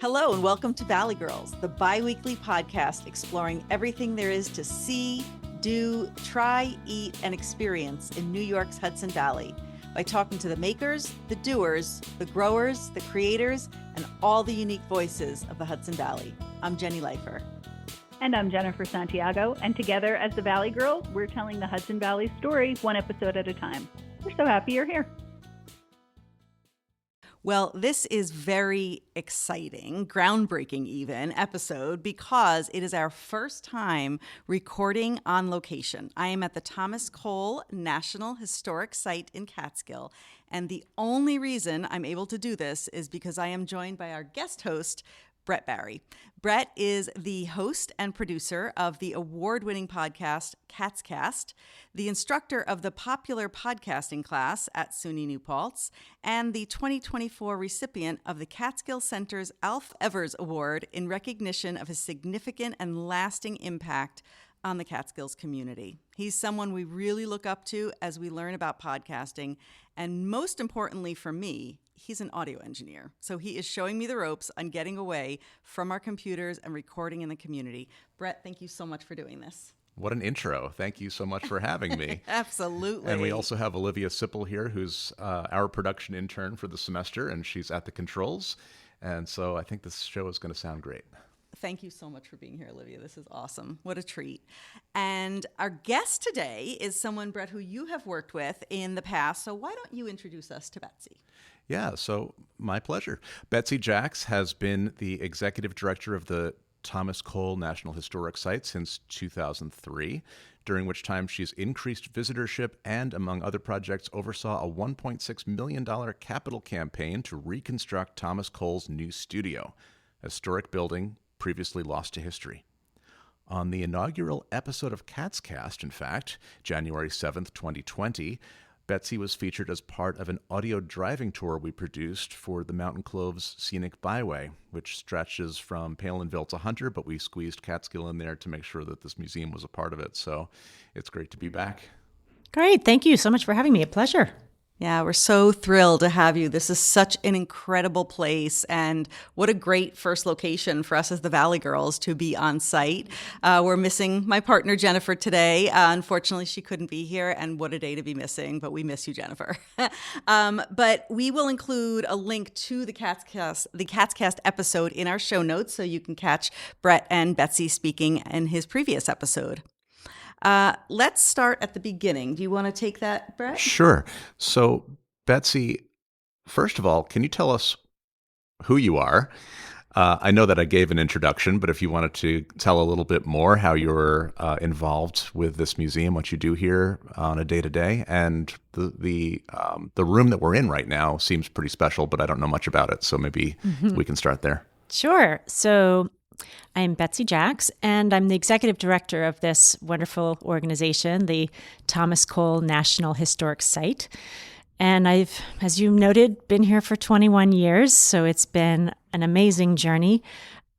Hello and welcome to Valley Girls, the bi-weekly podcast exploring everything there is to see, do, try, eat, and experience in New York's Hudson Valley by talking to the makers, the doers, the growers, the creators, and all the unique voices of the Hudson Valley. I'm Jenny Leifer. And I'm Jennifer Santiago, and together as the Valley Girls, we're telling the Hudson Valley story one episode at a time. We're so happy you're here. Well, this is very exciting, groundbreaking even, episode because it is our first time recording on location. I am at the Thomas Cole National Historic Site in Catskill, and the only reason I'm able to do this is because I am joined by our guest host, Brett Barry. Brett is the host and producer of the award-winning podcast CatsCast, the instructor of the popular podcasting class at SUNY New Paltz, and the 2024 recipient of the Catskill Center's Alf Evers Award in recognition of his significant and lasting impact on the Catskills community. He's someone we really look up to as we learn about podcasting, and most importantly for me, he's an audio engineer. So he is showing me the ropes on getting away from our computers and recording in the community. Brett, thank you so much for doing this. What an intro. Thank you so much for having me. Absolutely. And we also have Olivia Sipple here, who's our production intern for the semester, and she's at the controls. And so I think this show is going to sound great. Thank you so much for being here, Olivia. This is awesome. What a treat. And our guest today is someone, Brett, who you have worked with in the past. So why don't you introduce us to Betsy? Yeah, so my pleasure. Betsy Jacks has been the executive director of the Thomas Cole National Historic Site since 2003, during which time she's increased visitorship and, among other projects, oversaw a $1.6 million capital campaign to reconstruct Thomas Cole's new studio, a historic building previously lost to history. On the inaugural episode of CatsCast, in fact, January 7th, 2020, Betsy was featured as part of an audio driving tour we produced for the Mountain Cloves Scenic Byway, which stretches from Palinville to Hunter, but we squeezed Catskill in there to make sure that this museum was a part of it. So it's great to be back. Great. Thank you so much for having me. A pleasure. Yeah, we're so thrilled to have you. This is such an incredible place, and what a great first location for us as the Valley Girls to be on site. We're missing my partner, Jennifer, today. Unfortunately, she couldn't be here, and what a day to be missing, but we miss you, Jennifer. But we will include a link to the CatsCast episode in our show notes, so you can catch Brett and Betsy speaking in his previous episode. Let's start at the beginning. Do you want to take that, Brett? Sure. So, Betsy, first of all, can you tell us who you are? I know that I gave an introduction, but if you wanted to tell a little bit more how you're involved with this museum, what you do here on a day-to-day, and the room that we're in right now seems pretty special, but I don't know much about it, so maybe we can start there. Sure. So I'm Betsy Jacks, and I'm the executive director of this wonderful organization, the Thomas Cole National Historic Site. And I've, as you noted, been here for 21 years, so it's been an amazing journey.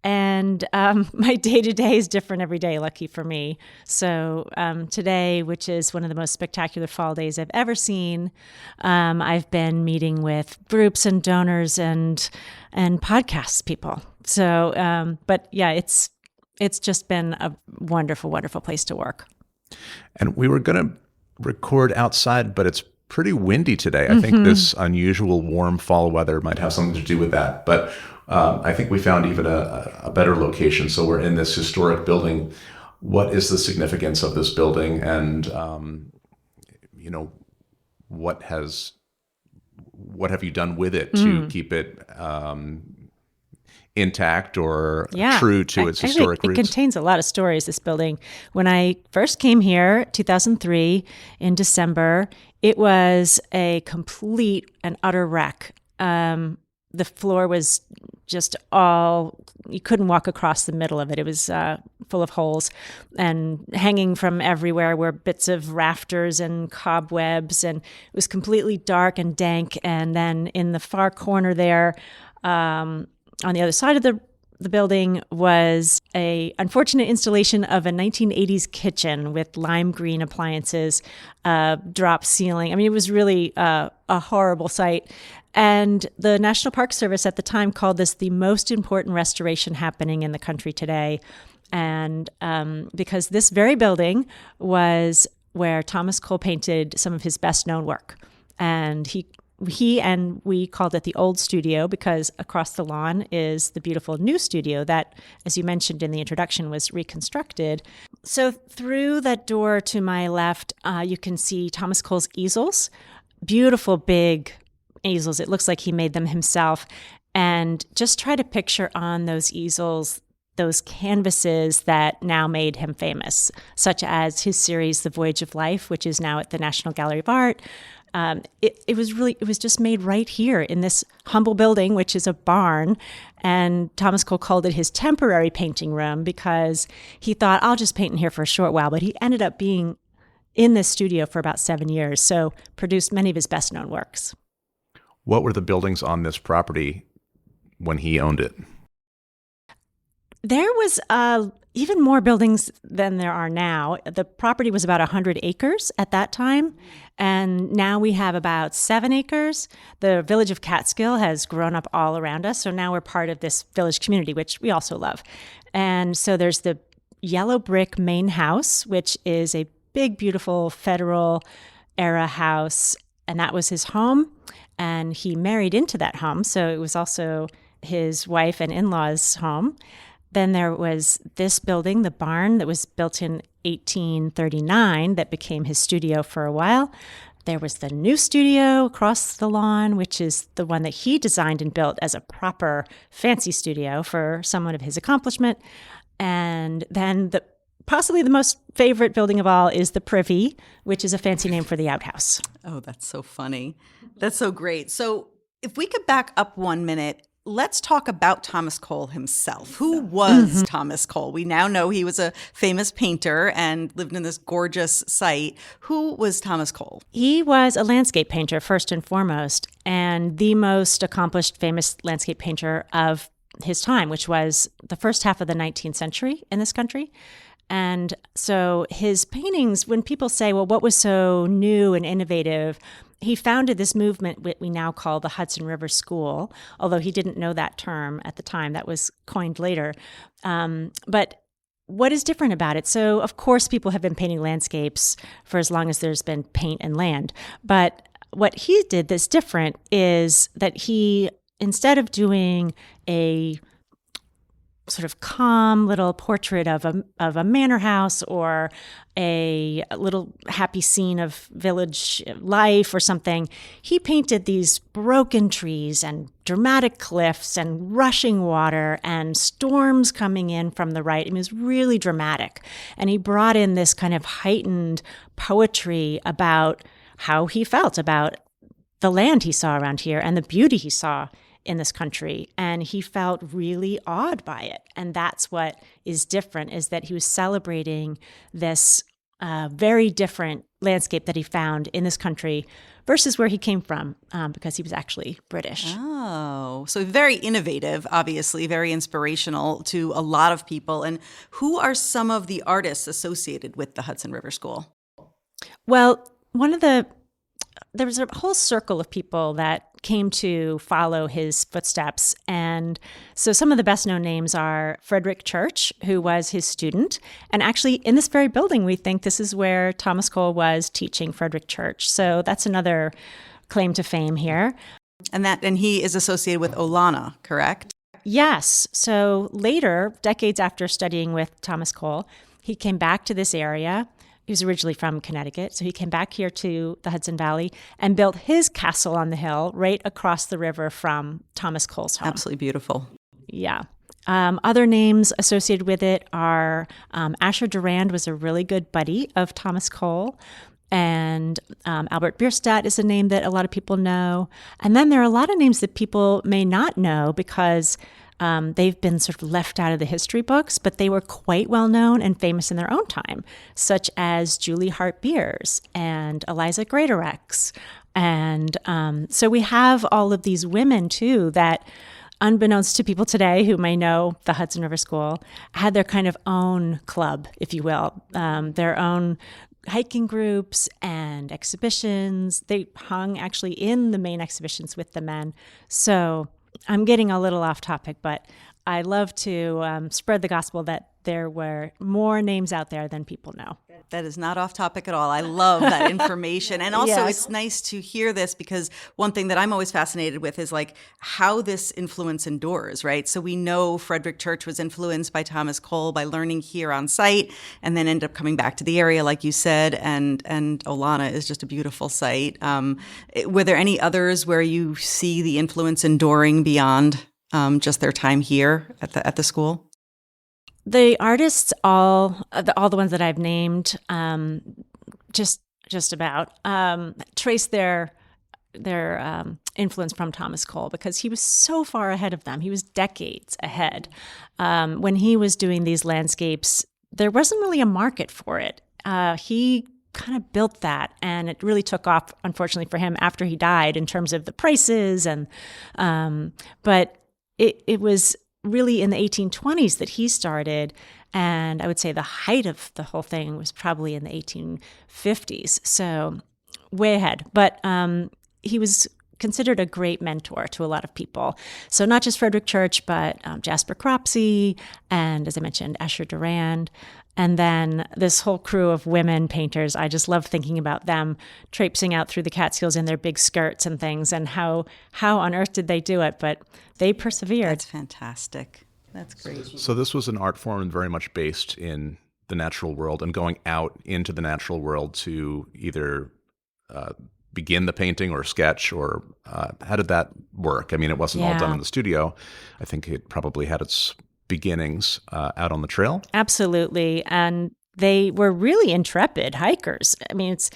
And my day-to-day is different every day, lucky for me. So today, which is one of the most spectacular fall days I've ever seen, I've been meeting with groups and donors and podcast people. So, but yeah, it's just been a wonderful, wonderful place to work. And we were going to record outside, but it's pretty windy today. I think this unusual warm fall weather might have something to do with that. But I think we found even a better location. So we're in this historic building. What is the significance of this building? And, what have you done with it to keep it intact or true to its historic roots? It contains a lot of stories, this building. When I first came here, 2003, in December, it was a complete and utter wreck. The floor was just you couldn't walk across the middle of it. It was full of holes, and hanging from everywhere were bits of rafters and cobwebs, and it was completely dark and dank. And then in the far corner there, on the other side of the building was a unfortunate installation of a 1980s kitchen with lime green appliances, drop ceiling. I mean, it was really a horrible sight. And the National Park Service at the time called this the most important restoration happening in the country today. And because this very building was where Thomas Cole painted some of his best known work. And he and we called it the old studio because across the lawn is the beautiful new studio that, as you mentioned in the introduction, was reconstructed. So through that door to my left, you can see Thomas Cole's easels, beautiful big easels. It looks like he made them himself. And just try to picture on those easels those canvases that now made him famous, such as his series, The Voyage of Life, which is now at the National Gallery of Art. It was just made right here in this humble building, which is a barn. And Thomas Cole called it his temporary painting room because he thought, I'll just paint in here for a short while. But he ended up being in this studio for about 7 years, so produced many of his best known works. What were the buildings on this property when he owned it? There was even more buildings than there are now. The property was about 100 acres at that time, and now we have about 7 acres. The village of Catskill has grown up all around us, so now we're part of this village community, which we also love. And so there's the yellow brick main house, which is a big, beautiful federal-era house, and that was his home, and he married into that home, so it was also his wife and in-laws' home. Then there was this building, the barn, that was built in 1839 that became his studio for a while. There was the new studio across the lawn, which is the one that he designed and built as a proper fancy studio for someone of his accomplishment. And then possibly the most favorite building of all is the Privy, which is a fancy name for the outhouse. Oh, that's so funny. That's so great. So if we could back up 1 minute, let's talk about Thomas Cole himself. Who was Thomas Cole? We now know he was a famous painter and lived in this gorgeous site. Who was Thomas Cole? He was a landscape painter, first and foremost, and the most accomplished, famous landscape painter of his time, which was the first half of the 19th century in this country. And so his paintings, when people say, well, what was so new and innovative? He founded this movement we now call the Hudson River School, although he didn't know that term at the time. That was coined later. But what is different about it? So, of course, people have been painting landscapes for as long as there's been paint and land. But what he did that's different is that he, instead of doing a sort of calm little portrait of a manor house or a little happy scene of village life or something, he painted these broken trees and dramatic cliffs and rushing water and storms coming in from the right. It was really dramatic. And he brought in this kind of heightened poetry about how he felt about the land he saw around here and the beauty he saw in this country. And he felt really awed by it. And that's what is different, is that he was celebrating this very different landscape that he found in this country versus where he came from, because he was actually British. Oh, so very innovative, obviously, very inspirational to a lot of people. And who are some of the artists associated with the Hudson River School? Well, there was a whole circle of people that came to follow his footsteps. And so some of the best known names are Frederick Church, who was his student. And actually in this very building, we think this is where Thomas Cole was teaching Frederick Church. So that's another claim to fame here. And he is associated with Olana, correct? Yes. So later, decades after studying with Thomas Cole, he came back to this area. He was originally from Connecticut, so he came back here to the Hudson Valley and built his castle on the hill right across the river from Thomas Cole's home. Absolutely beautiful. Yeah. Other names associated with it are Asher Durand was a really good buddy of Thomas Cole, and Albert Bierstadt is a name that a lot of people know. And then there are a lot of names that people may not know because they've been sort of left out of the history books, but they were quite well known and famous in their own time, such as Julie Hart Beers and Eliza Greatorex. And so we have all of these women, too, that, unbeknownst to people today who may know the Hudson River School, had their kind of own club, if you will, their own hiking groups and exhibitions. They hung actually in the main exhibitions with the men. So I'm getting a little off topic, but I love to spread the gospel that there were more names out there than people know. That is not off topic at all. I love that information. And also Yes. it's nice to hear this, because one thing that I'm always fascinated with is like how this influence endures, right? So we know Frederick Church was influenced by Thomas Cole by learning here on site, and then ended up coming back to the area, like you said, and Olana is just a beautiful site. Were there any others where you see the influence enduring beyond just their time here at the school? The artists, all the ones that I've named, just about trace their influence from Thomas Cole, because he was so far ahead of them. He was decades ahead. When he was doing these landscapes, there wasn't really a market for it. He kind of built that, and it really took off, unfortunately for him, after he died in terms of the prices. And but it was really in the 1820s that he started, and I would say the height of the whole thing was probably in the 1850s, so way ahead. But he was considered a great mentor to a lot of people. So not just Frederick Church, but Jasper Cropsey, and as I mentioned, Asher Durand. And then this whole crew of women painters, I just love thinking about them traipsing out through the Catskills in their big skirts and things, and how on earth did they do it? But they persevered. That's fantastic. That's great. So this was an art form very much based in the natural world and going out into the natural world to either begin the painting or sketch, or how did that work? I mean, it wasn't all done in the studio. I think it probably had its beginnings out on the trail. Absolutely. And they were really intrepid hikers. I mean, it's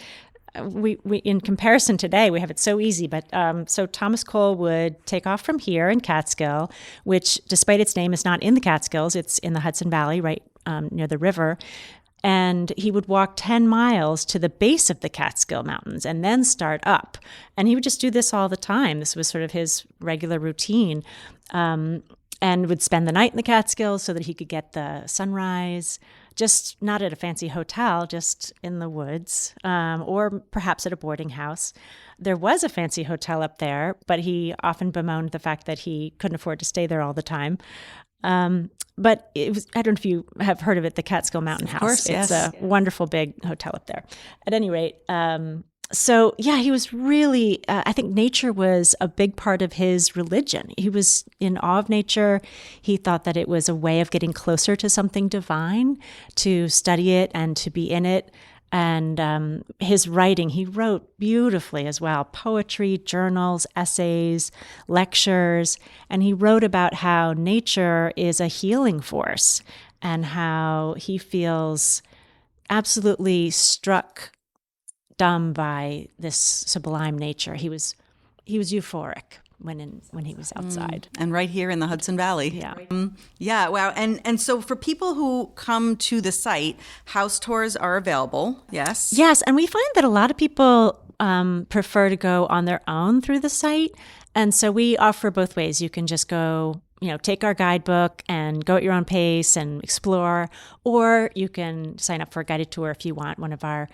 we in comparison today, we have it so easy. But so Thomas Cole would take off from here in Catskill, which, despite its name, is not in the Catskills. It's in the Hudson Valley, right near the river. And he would walk 10 miles to the base of the Catskill Mountains and then start up. And he would just do this all the time. This was sort of his regular routine. And would spend the night in the Catskills so that he could get the sunrise, just not at a fancy hotel, just in the woods, or perhaps at a boarding house. There was a fancy hotel up there, but he often bemoaned the fact that he couldn't afford to stay there all the time. But it was, I don't know if you have heard of it, the Catskill Mountain House. Course, it's yes. a wonderful big hotel up there. At any rate, so yeah, he was really, I think nature was a big part of his religion. He was in awe of nature. He thought that it was a way of getting closer to something divine, to study it and to be in it. And his writing, he wrote beautifully as well, poetry, journals, essays, lectures. And he wrote about how nature is a healing force and how he feels absolutely struck dumb by this sublime nature. He was euphoric when he was outside. And right here in the Hudson Valley. Yeah. Yeah, wow. And so for people who come to the site, house tours are available, yes? Yes, and we find that a lot of people prefer to go on their own through the site. And so we offer both ways. You can just go, take our guidebook and go at your own pace and explore, or you can sign up for a guided tour if you want one of our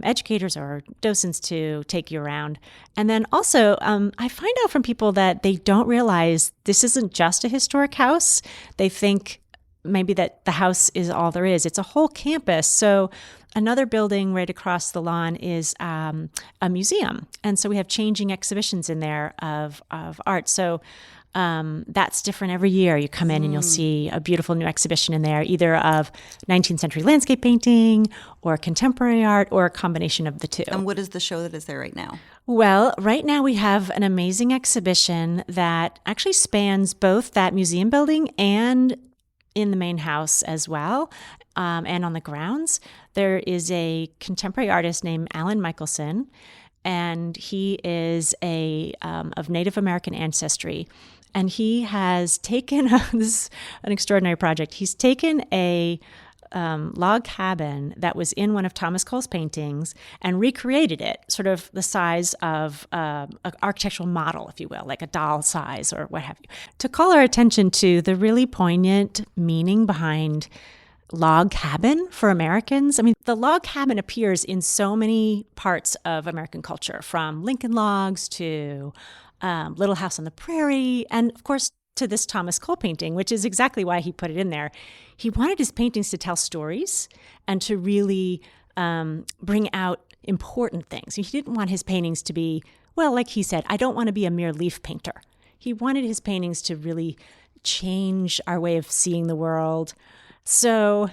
educators or docents to take you around. And then also, I find out from people that they don't realize this isn't just a historic house. They think maybe that the house is all there is. It's a whole campus. So another building right across the lawn is a museum. And so we have changing exhibitions in there of art. So that's different every year. You come in and you'll see a beautiful new exhibition in there, either of 19th century landscape painting or contemporary art, or a combination of the two. And what is the show that is there right now? Well, right now we have an amazing exhibition that actually spans both that museum building and in the main house as well, and on the grounds. There is a contemporary artist named Alan Michelson, and he is of Native American ancestry. And he has taken, this is an extraordinary project, he's taken a log cabin that was in one of Thomas Cole's paintings and recreated it, sort of the size of an architectural model, if you will, like a doll size or what have you, to call our attention to the really poignant meaning behind log cabin for Americans. I mean, the log cabin appears in so many parts of American culture, from Lincoln Logs to Little House on the Prairie, and of course to this Thomas Cole painting, which is exactly why he put it in there. He wanted his paintings to tell stories and to really bring out important things. He didn't want his paintings to be, well, like he said, I don't want to be a mere leaf painter. He wanted his paintings to really change our way of seeing the world. So,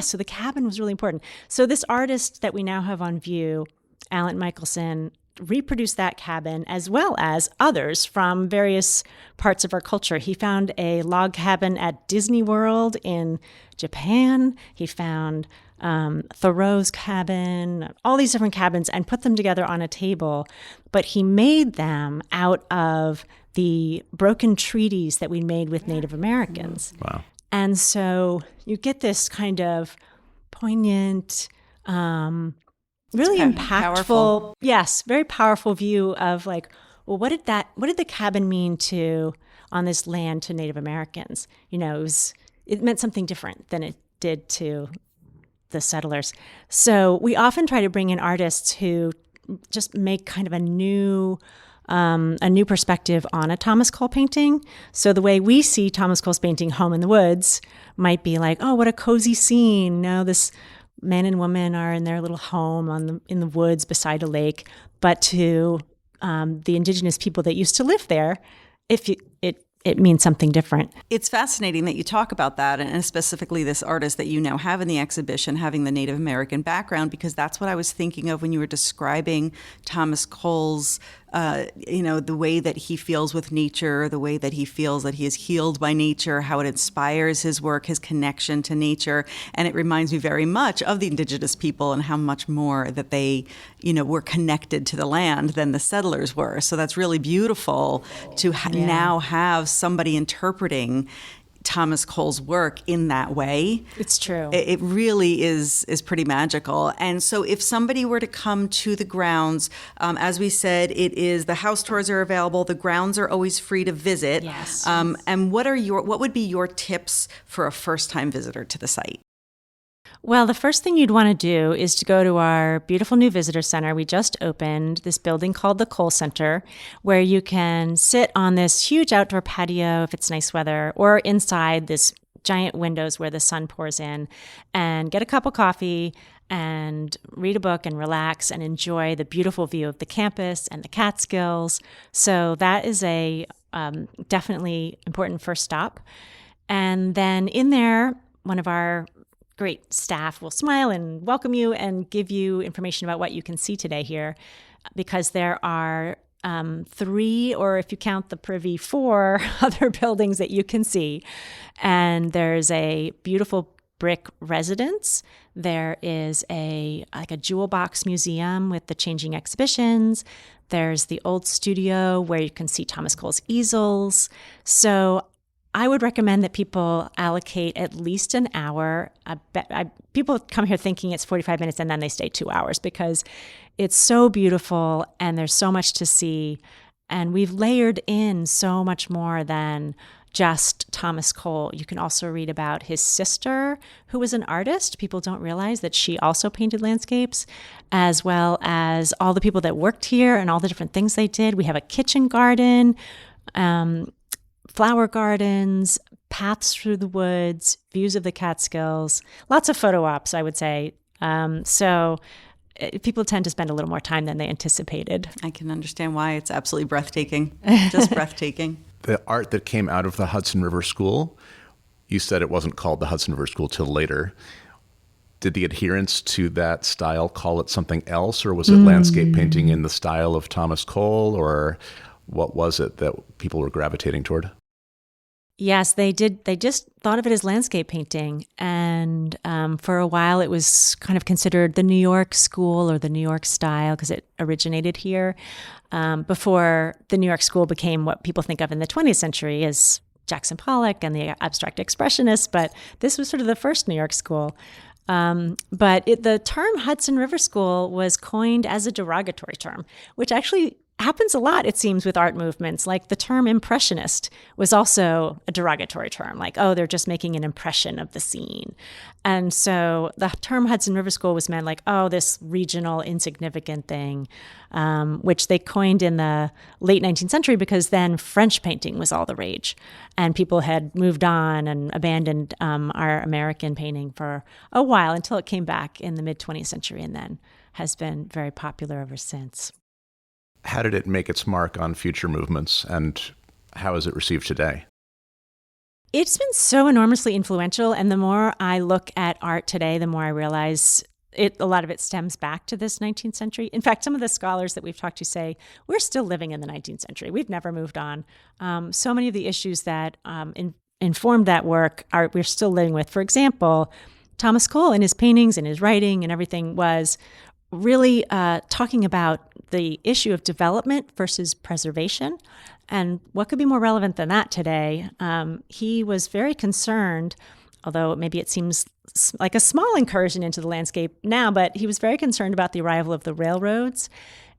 so the cabin was really important. So this artist that we now have on view, Alan Michelson, reproduced that cabin as well as others from various parts of our culture. He found a log cabin at Disney World in Japan. He found Thoreau's cabin, all these different cabins, and put them together on a table. But he made them out of the broken treaties that we made with Native Americans. Wow. And so you get this kind of poignant, really impactful, powerful. Yes, very powerful view of like, well, what did the cabin mean on this land to Native Americans? It meant something different than it did to the settlers. So we often try to bring in artists who just make kind of a new perspective on a Thomas Cole painting. So the way we see Thomas Cole's painting Home in the Woods might be like, oh, what a cozy scene. This man and woman are in their little home in the woods beside a lake. But to the indigenous people that used to live there, it means something different. It's fascinating that you talk about that, and specifically this artist that you now have in the exhibition having the Native American background, because that's what I was thinking of when you were describing Thomas Cole's, the way that he feels with nature, the way that he feels that he is healed by nature, how it inspires his work, his connection to nature. And it reminds me very much of the indigenous people and how much more that they, were connected to the land than the settlers were. So that's really beautiful to now have somebody interpreting Thomas Cole's work in that way. It's true. It really is pretty magical. And so if somebody were to come to the grounds, as we said, the house tours are available. The grounds are always free to visit. Yes. And what would be your tips for a first-time visitor to the site? Well, the first thing you'd want to do is to go to our beautiful new visitor center. We just opened this building called the Cole Center, where you can sit on this huge outdoor patio if it's nice weather, or inside this giant windows where the sun pours in, and get a cup of coffee and read a book and relax and enjoy the beautiful view of the campus and the Catskills. So that is a definitely important first stop. And then in there, one of our great staff will smile and welcome you and give you information about what you can see today here, because there are 3, or if you count the Privy, 4 other buildings that you can see. And there's a beautiful brick residence. There is a jewel box museum with the changing exhibitions. There's the old studio where you can see Thomas Cole's easels. So I would recommend that people allocate at least an hour. People come here thinking it's 45 minutes and then they stay 2 hours, because it's so beautiful and there's so much to see. And we've layered in so much more than just Thomas Cole. You can also read about his sister, who was an artist. People don't realize that she also painted landscapes, as well as all the people that worked here and all the different things they did. We have a kitchen garden, flower gardens, paths through the woods, views of the Catskills, lots of photo ops, I would say. So people tend to spend a little more time than they anticipated. I can understand why. It's absolutely breathtaking, just breathtaking. The art that came out of the Hudson River School, you said it wasn't called the Hudson River School till later. Did the adherents to that style call it something else, or was it landscape painting in the style of Thomas Cole, or what was it that people were gravitating toward? Yes, they did. They just thought of it as landscape painting. And for a while, it was kind of considered the New York school or the New York style because it originated here before the New York school became what people think of in the 20th century as Jackson Pollock and the abstract expressionists. But this was sort of the first New York school. But the term Hudson River School was coined as a derogatory term, which actually happens a lot, it seems, with art movements. Like the term impressionist was also a derogatory term, like, oh, they're just making an impression of the scene. And so the term Hudson River School was meant like, oh, this regional insignificant thing, which they coined in the late 19th century because then French painting was all the rage. And people had moved on and abandoned our American painting for a while until it came back in the mid-20th century and then has been very popular ever since. How did it make its mark on future movements, and how is it received today? It's been so enormously influential, and the more I look at art today, the more I realize a lot of it stems back to this 19th century. In fact, some of the scholars that we've talked to say, we're still living in the 19th century. We've never moved on. So many of the issues that informed that work we're still living with. For example, Thomas Cole in his paintings and his writing and everything was really talking about the issue of development versus preservation. And what could be more relevant than that today? He was very concerned, although maybe it seems like a small incursion into the landscape now, but he was very concerned about the arrival of the railroads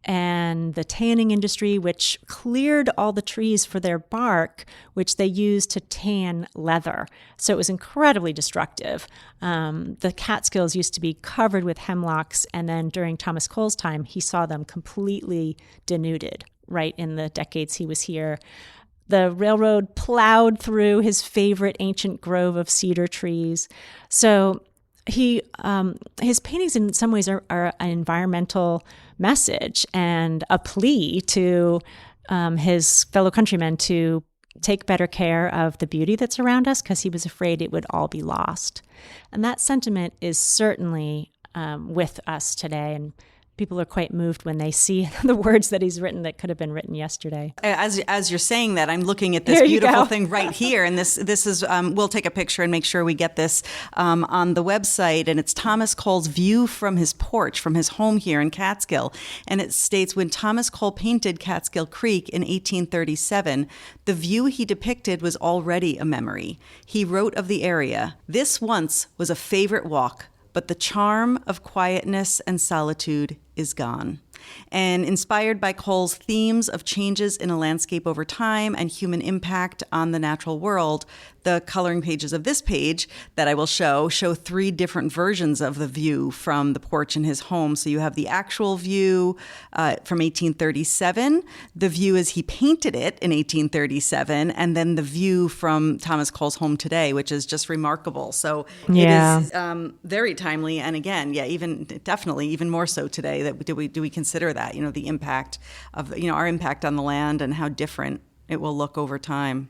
and the tanning industry, which cleared all the trees for their bark, which they used to tan leather. So it was incredibly destructive. The Catskills used to be covered with hemlocks, and then during Thomas Cole's time, he saw them completely denuded, right in the decades he was here. The railroad plowed through his favorite ancient grove of cedar trees. So his paintings in some ways are an environmental message and a plea to his fellow countrymen to take better care of the beauty that's around us because he was afraid it would all be lost. And that sentiment is certainly with us today, and people are quite moved when they see the words that he's written that could have been written yesterday. As you're saying that, I'm looking at this beautiful thing right here, and this is we'll take a picture and make sure we get this on the website. And it's Thomas Cole's view from his porch, from his home here in Catskill. And it states, when Thomas Cole painted Catskill Creek in 1837, the view he depicted was already a memory. He wrote of the area, "This once was a favorite walk, but the charm of quietness and solitude is gone." And inspired by Cole's themes of changes in a landscape over time and human impact on the natural world, the coloring pages of this page that I will show 3 different versions of the view from the porch in his home. So you have the actual view from 1837, the view as he painted it in 1837, and then the view from Thomas Cole's home today, which is just remarkable. So it is very timely. And again, definitely even more so today. That do we consider that, the impact of, our impact on the land and how different it will look over time.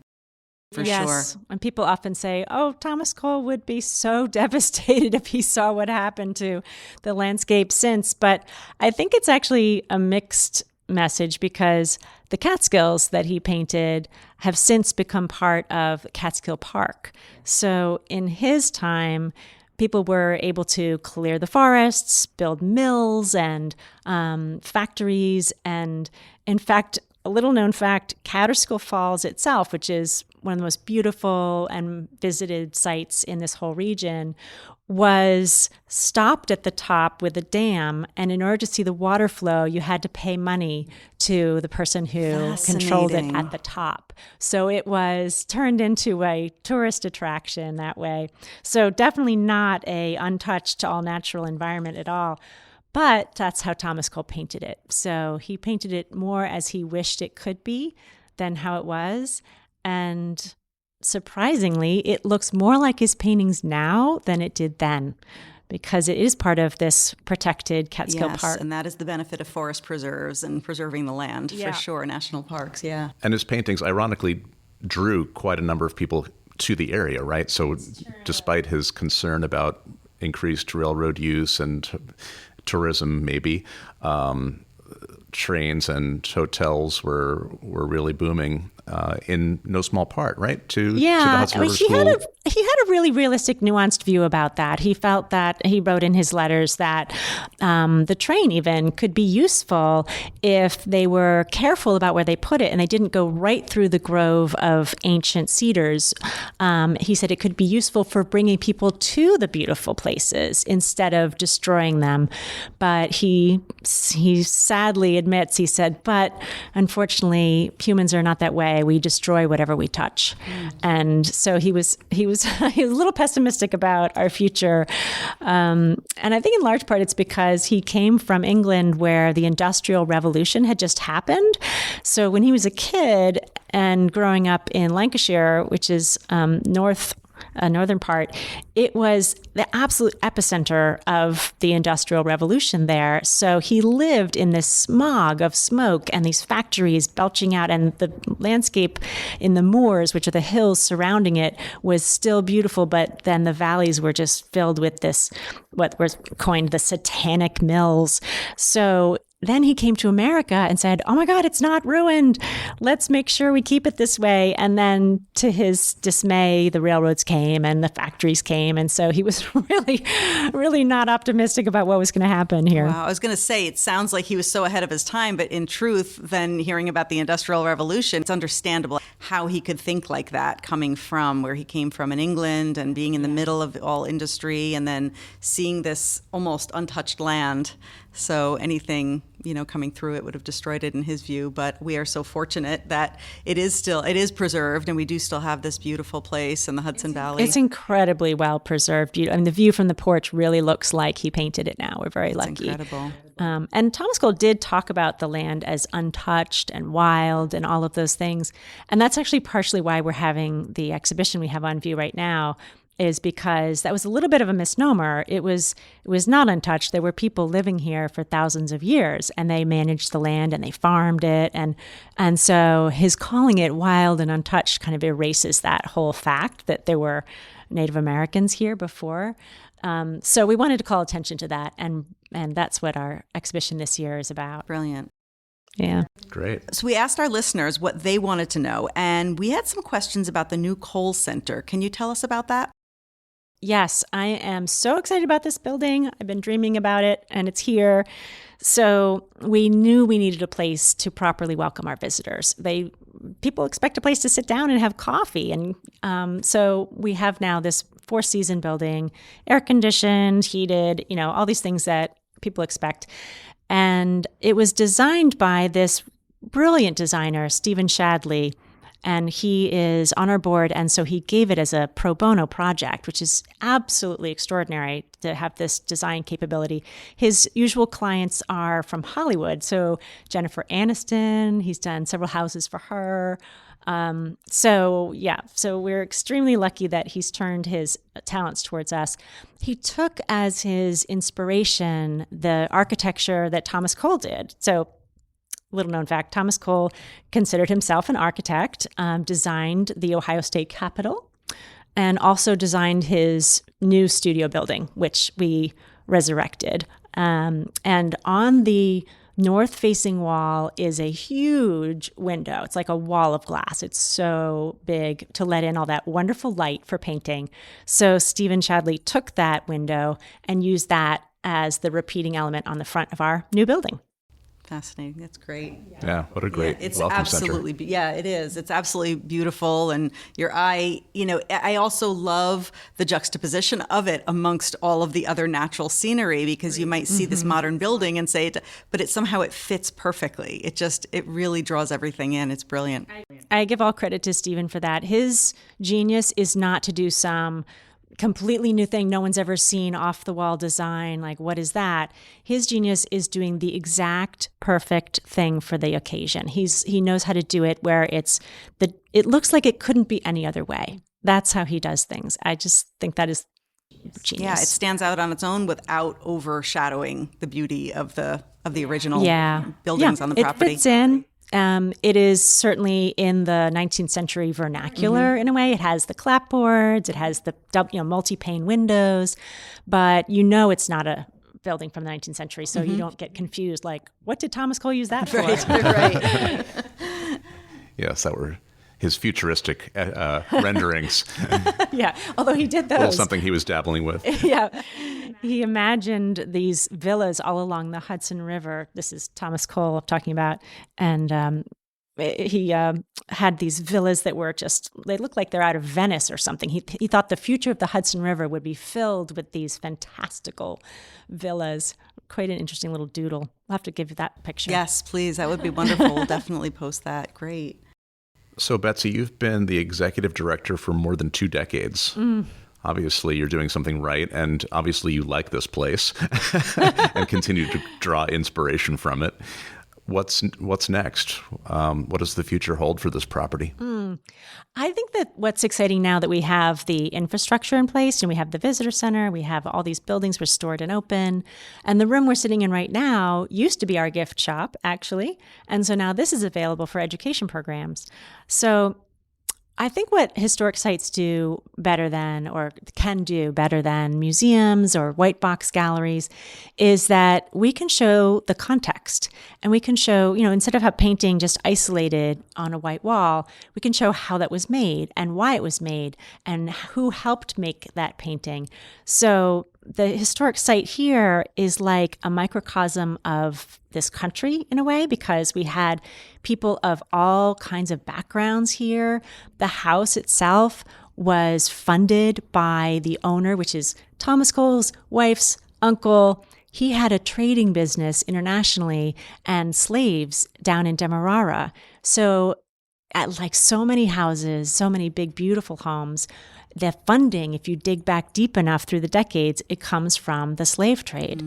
For sure. And people often say, oh, Thomas Cole would be so devastated if he saw what happened to the landscape since. But I think it's actually a mixed message because the Catskills that he painted have since become part of Catskill Park. So in his time, people were able to clear the forests, build mills and factories. And in fact, a little known fact, Catskill Falls itself, which is one of the most beautiful and visited sites in this whole region, was stopped at the top with a dam. And in order to see the water flow, you had to pay money to the person who controlled it at the top. So it was turned into a tourist attraction that way. So definitely not a untouched, all-natural environment at all. But that's how Thomas Cole painted it. So he painted it more as he wished it could be than how it was. And surprisingly, it looks more like his paintings now than it did then, because it is part of this protected Catskill Park. And that is the benefit of forest preserves and preserving the land, for sure, national parks, And his paintings, ironically, drew quite a number of people to the area, right? So despite his concern about increased railroad use and tourism, maybe, trains and hotels were really booming. in no small part, right? To the Yeah, Hudson I mean, River School. he had a really realistic, nuanced view about that. He felt that, he wrote in his letters that the train even could be useful if they were careful about where they put it and they didn't go right through the grove of ancient cedars. He said it could be useful for bringing people to the beautiful places instead of destroying them. But he sadly admits, he said, but unfortunately, humans are not that way. We destroy whatever we touch. And so he was a little pessimistic about our future. And I think in large part it's because he came from England where the Industrial Revolution had just happened. So when he was a kid and growing up in Lancashire, which is northern part, it was the absolute epicenter of the Industrial Revolution there. So he lived in this smog of smoke and these factories belching out, and the landscape in the moors, which are the hills surrounding it, was still beautiful, but then the valleys were just filled with this, what was coined the satanic mills. So then he came to America and said, oh my God, it's not ruined. Let's make sure we keep it this way. And then to his dismay, the railroads came and the factories came. And so he was really, really not optimistic about what was going to happen here. Wow. I was going to say, it sounds like he was so ahead of his time, but in truth, then hearing about the Industrial Revolution, it's understandable how he could think like that, coming from where he came from in England and being in the middle of all industry and then seeing this almost untouched land. So anything, coming through it would have destroyed it in his view. But we are so fortunate that it is preserved, and we do still have this beautiful place in the Hudson Valley. It's incredibly well preserved. I mean, the view from the porch really looks like he painted it now. We're very lucky. Incredible. And Thomas Cole did talk about the land as untouched and wild and all of those things. And that's actually partially why we're having the exhibition we have on view right now, is because that was a little bit of a misnomer. It was not untouched. There were people living here for thousands of years, and they managed the land and they farmed it. And so his calling it wild and untouched kind of erases that whole fact that there were Native Americans here before. So we wanted to call attention to that, and that's what our exhibition this year is about. Brilliant. Yeah. Great. So we asked our listeners what they wanted to know, and we had some questions about the new Cole Center. Can you tell us about that? Yes, I am so excited about this building. I've been dreaming about it, and it's here. So we knew we needed a place to properly welcome our visitors. People expect a place to sit down and have coffee. And so we have now this 4-season building, air-conditioned, heated, all these things that people expect. And it was designed by this brilliant designer, Stephen Shadley. And he is on our board, and so he gave it as a pro bono project, which is absolutely extraordinary to have this design capability. His usual clients are from Hollywood, so Jennifer Aniston, he's done several houses for her. So we're extremely lucky that he's turned his talents towards us. He took as his inspiration the architecture that Thomas Cole did. So little known fact, Thomas Cole considered himself an architect, designed the Ohio State Capitol, and also designed his new studio building, which we resurrected. And on the north-facing wall is a huge window. It's like a wall of glass. It's so big to let in all that wonderful light for painting. So Stephen Shadley took that window and used that as the repeating element on the front of our new building. Fascinating. That's great. Yeah, what a great it's welcome absolutely, center. Yeah, it is. It's absolutely beautiful. And your eye, I also love the juxtaposition of it amongst all of the other natural scenery, because you might see this modern building and say, but it fits perfectly. It really draws everything in. It's brilliant. I give all credit to Stephen for that. His genius is not to do some completely new thing no one's ever seen, off the wall design, like what is that? His genius is doing the exact perfect thing for the occasion. He knows how to do it where it looks like it couldn't be any other way. That's how he does things. I just think that is genius. Yeah, it stands out on its own without overshadowing the beauty of the original buildings on the property. It fits in. It is certainly in the 19th century vernacular in a way. It has the clapboards, it has the multi-pane windows, but it's not a building from the 19th century, so you don't get confused. Like, what did Thomas Cole use that for? Right. Yes, that we're his futuristic renderings. Yeah, although he did A little those. something he was dabbling with. Yeah, he imagined these villas all along the Hudson River. This is Thomas Cole talking about, and he had these villas that were they looked like they're out of Venice or something. He thought the future of the Hudson River would be filled with these fantastical villas. Quite an interesting little doodle. I'll have to give you that picture. Yes, please. That would be wonderful. We'll definitely post that. Great. So, Betsy, you've been the executive director for more than 2 decades. Obviously, you're doing something right, and obviously you like this place and continue to draw inspiration from it. What's next? What does the future hold for this property? I think that what's exciting now that we have the infrastructure in place and we have the visitor center, we have all these buildings restored and open, and the room we're sitting in right now used to be our gift shop, actually. And so now this is available for education programs. So I think what historic sites do better than, or can do better than museums or white box galleries, is that we can show the context, and we can show, instead of a painting just isolated on a white wall, we can show how that was made and why it was made and who helped make that painting. So the historic site here is like a microcosm of this country in a way, because we had people of all kinds of backgrounds here. The house itself was funded by the owner, which is Thomas Cole's wife's uncle. He had a trading business internationally and slaves down in Demerara. So like so many houses, so many big, beautiful homes, the funding, if you dig back deep enough through the decades, it comes from the slave trade.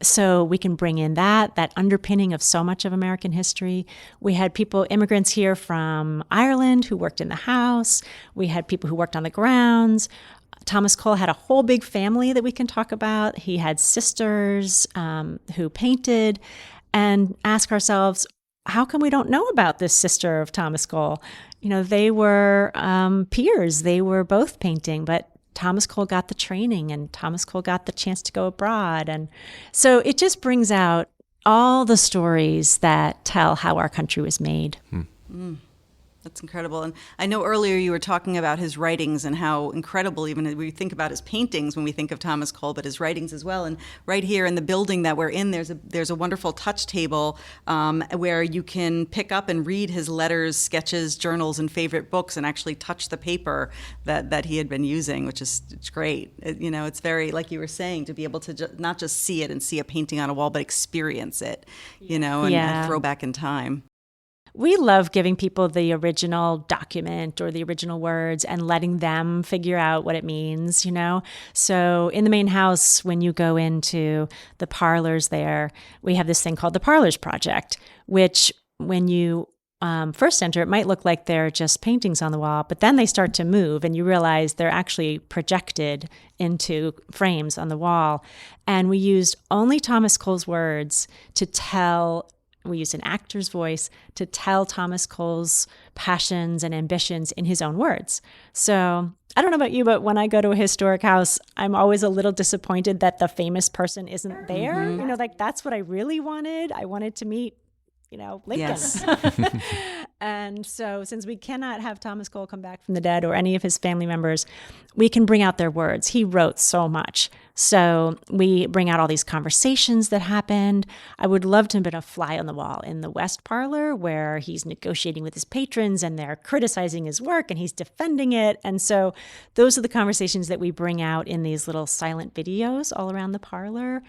So we can bring in that underpinning of so much of American history. We had immigrants here from Ireland who worked in the house. We had people who worked on the grounds. Thomas Cole had a whole big family that we can talk about. He had sisters who painted, and ask ourselves, how come we don't know about this sister of Thomas Cole? They were peers. They were both painting, but Thomas Cole got the training and Thomas Cole got the chance to go abroad. And so it just brings out all the stories that tell how our country was made. That's incredible. And I know earlier you were talking about his writings and how incredible, even we think about his paintings when we think of Thomas Cole, but his writings as well. And right here in the building that we're in, there's a wonderful touch table where you can pick up and read his letters, sketches, journals, and favorite books, and actually touch the paper that he had been using, which is it's great. It's very, like you were saying, to be able to not just see it and see a painting on a wall, but experience it, and throw back in time. We love giving people the original document or the original words and letting them figure out what it means, So in the main house, when you go into the parlors there, we have this thing called the Parlors Project, which when you first enter, it might look like they're just paintings on the wall, but then they start to move and you realize they're actually projected into frames on the wall. And we used only Thomas Cole's words we used an actor's voice to tell Thomas Cole's passions and ambitions in his own words. So I don't know about you, but when I go to a historic house, I'm always a little disappointed that the famous person isn't there. That's what I really wanted. I wanted to meet, Lincoln. Yes. And so since we cannot have Thomas Cole come back from the dead or any of his family members, we can bring out their words. He wrote so much. So we bring out all these conversations that happened. I would love to have been a fly on the wall in the West Parlor where he's negotiating with his patrons and they're criticizing his work and he's defending it. And so those are the conversations that we bring out in these little silent videos all around the parlor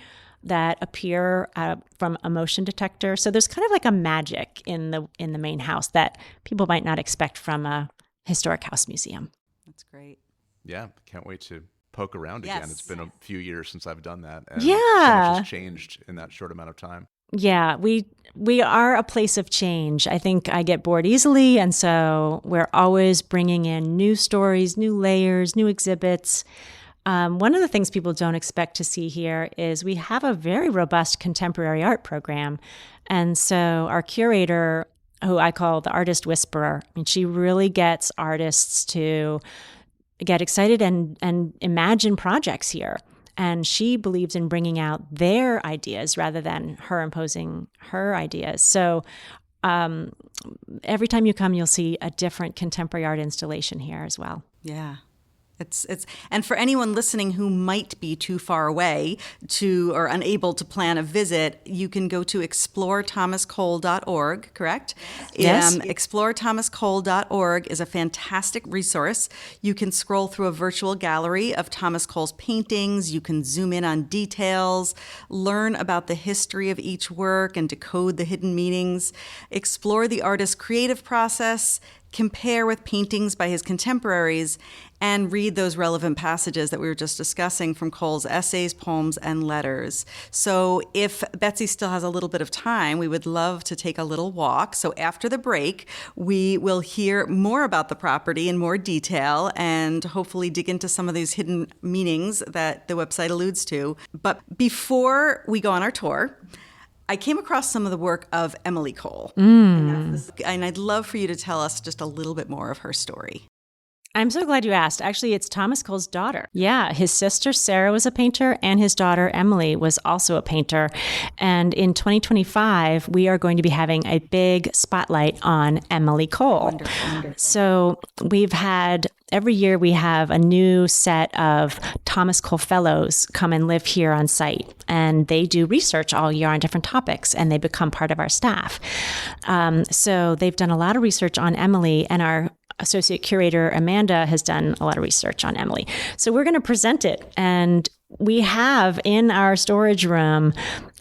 that appear from a motion detector. So there's kind of like a magic in the main house that people might not expect from a historic house museum. That's great. Yeah, can't wait to poke around again. It's been a few years since I've done that. And yeah. So much has changed in that short amount of time. Yeah, we are a place of change. I think I get bored easily, and so we're always bringing in new stories, new layers, new exhibits. One of the things people don't expect to see here is we have a very robust contemporary art program. And so our curator, who I call the artist whisperer, she really gets artists to get excited and imagine projects here. And she believes in bringing out their ideas rather than her imposing her ideas. So every time you come, you'll see a different contemporary art installation here as well. Yeah. It's and for anyone listening who might be too far away or unable to plan a visit, you can go to explorethomascole.org, correct? Yes. Explorethomascole.org is a fantastic resource. You can scroll through a virtual gallery of Thomas Cole's paintings. You can zoom in on details, learn about the history of each work, and decode the hidden meanings. Explore the artist's creative process, compare with paintings by his contemporaries, and read those relevant passages that we were just discussing from Cole's essays, poems, and letters. So if Betsy still has a little bit of time, we would love to take a little walk. So after the break, we will hear more about the property in more detail and hopefully dig into some of these hidden meanings that the website alludes to. But before we go on our tour, I came across some of the work of Emily Cole. And I'd love for you to tell us just a little bit more of her story. I'm so glad you asked. Actually, it's Thomas Cole's daughter. Yeah, his sister Sarah was a painter, and his daughter Emily was also a painter. And in 2025, we are going to be having a big spotlight on Emily Cole. Wonderful. So every year we have a new set of Thomas Cole Fellows come and live here on site. And they do research all year on different topics, and they become part of our staff. So they've done a lot of research on Emily, and our associate curator Amanda has done a lot of research on Emily. So we're going to present it, and we have in our storage room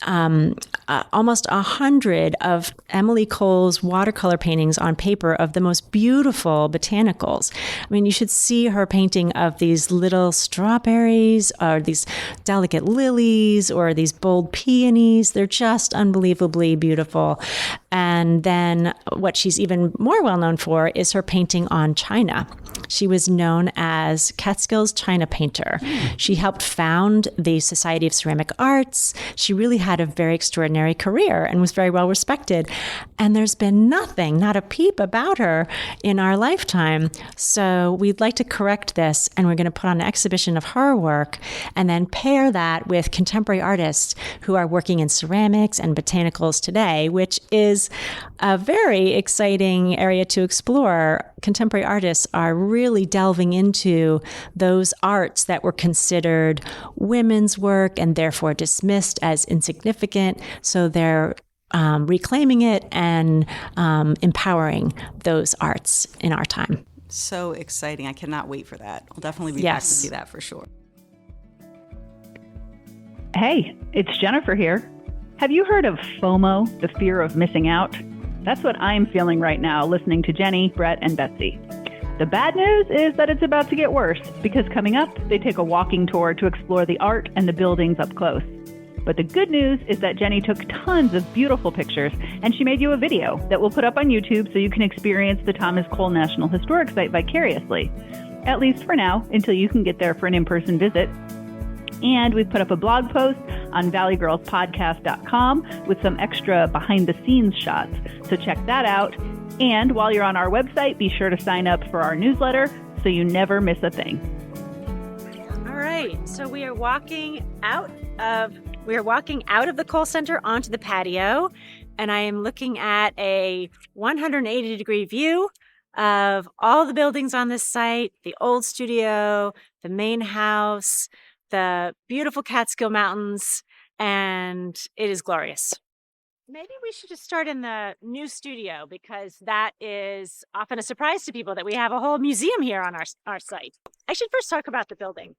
almost 100 of Emily Cole's watercolor paintings on paper of the most beautiful botanicals. I mean, you should see her painting of these little strawberries or these delicate lilies or these bold peonies. They're just unbelievably beautiful. And then what she's even more well known for is her painting on china. She was known as Catskill's China Painter. She helped found the Society of Ceramic Arts. She really had a very extraordinary career and was very well respected. And there's been nothing, not a peep about her in our lifetime. So we'd like to correct this, and we're going to put on an exhibition of her work and then pair that with contemporary artists who are working in ceramics and botanicals today, which is a very exciting area to explore. Contemporary artists are really delving into those arts that were considered women's work and therefore dismissed as insignificant. So they're reclaiming it and empowering those arts in our time. So exciting. I cannot wait for that. I'll definitely be back to see that for sure. Hey, it's Jennifer here. Have you heard of FOMO, the fear of missing out? That's what I'm feeling right now listening to Jenny, Brett, and Betsy. The bad news is that it's about to get worse, because coming up, they take a walking tour to explore the art and the buildings up close. But the good news is that Jenny took tons of beautiful pictures, and she made you a video that we'll put up on YouTube so you can experience the Thomas Cole National Historic Site vicariously. At least for now, until you can get there for an in-person visit. And we've put up a blog post on valleygirlspodcast.com with some extra behind-the-scenes shots. So check that out. And while you're on our website, be sure to sign up for our newsletter so you never miss a thing. All right. So we are walking out of the Cole Center onto the patio, and I am looking at a 180-degree view of all the buildings on this site, the old studio, the main house, the beautiful Catskill Mountains, and it is glorious. Maybe we should just start in the new studio, because that is often a surprise to people that we have a whole museum here on our site. I should first talk about the building.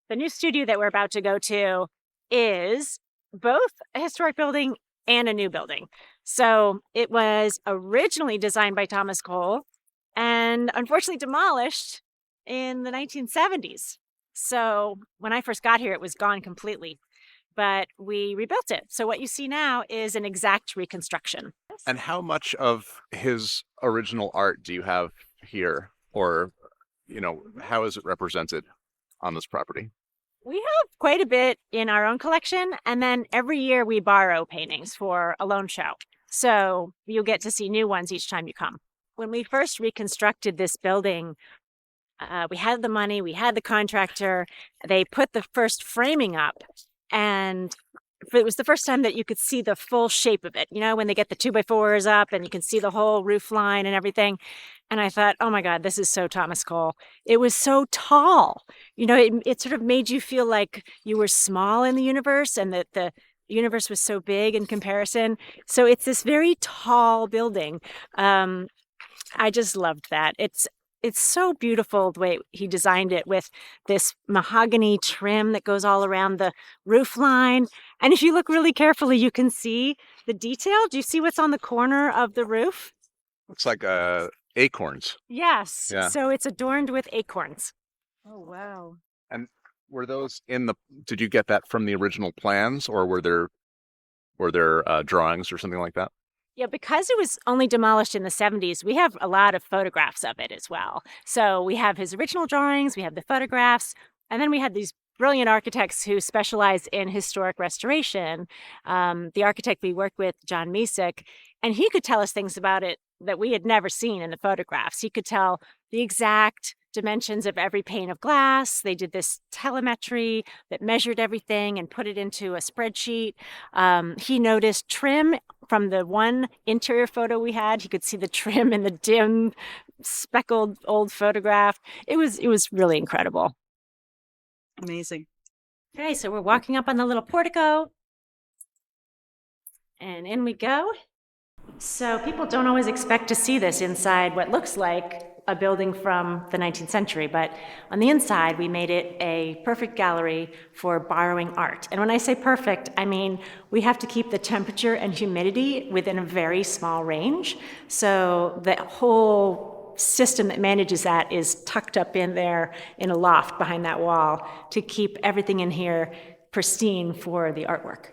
The new studio that we're about to go to is both a historic building and a new building. So it was originally designed by Thomas Cole and unfortunately demolished in the 1970s. So when I first got here, it was gone completely, but we rebuilt it. So what you see now is an exact reconstruction. And how much of his original art do you have here? Or, how is it represented on this property? We have quite a bit in our own collection, and then every year we borrow paintings for a loan show. So you'll get to see new ones each time you come. When we first reconstructed this building, we had the money, we had the contractor, they put the first framing up, and it was the first time that you could see the full shape of it, when they get the 2x4s up and you can see the whole roof line and everything. And I thought, oh my God, this is so Thomas Cole. It was so tall. It sort of made you feel like you were small in the universe and that the universe was so big in comparison. So it's this very tall building. I just loved that. It's so beautiful the way he designed it with this mahogany trim that goes all around the roof line. And if you look really carefully, you can see the detail. Do you see what's on the corner of the roof? Looks like acorns. Yes. Yeah. So it's adorned with acorns. Oh, wow. And were those did you get that from the original plans, or were there drawings or something like that? Yeah, because it was only demolished in the 70s, we have a lot of photographs of it as well. So we have his original drawings, we have the photographs, and then we had these brilliant architects who specialize in historic restoration. The architect we worked with, John Misek, and he could tell us things about it that we had never seen in the photographs. He could tell the exact dimensions of every pane of glass. They did this telemetry that measured everything and put it into a spreadsheet. He noticed trim from the one interior photo we had. He could see the trim in the dim, speckled old photograph. It was really incredible. Amazing. Okay, so we're walking up on the little portico, and in we go. So people don't always expect to see this inside what looks like a building from the 19th century, but on the inside, we made it a perfect gallery for borrowing art. And when I say perfect, I mean we have to keep the temperature and humidity within a very small range. So the whole system that manages that is tucked up in there in a loft behind that wall to keep everything in here pristine for the artwork.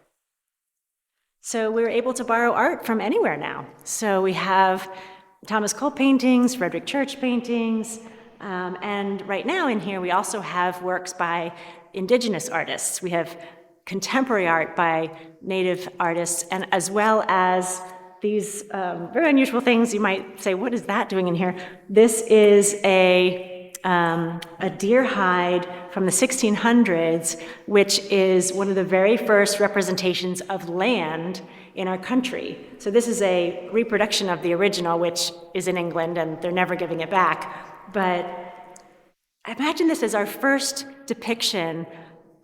So we were able to borrow art from anywhere now. So we have Thomas Cole paintings, Frederick Church paintings, and right now in here we also have works by indigenous artists. We have contemporary art by native artists, and as well as these very unusual things. You might say, what is that doing in here? This is a deer hide from the 1600s, which is one of the very first representations of land in our country. So this is a reproduction of the original, which is in England, and they're never giving it back. But imagine this as our first depiction,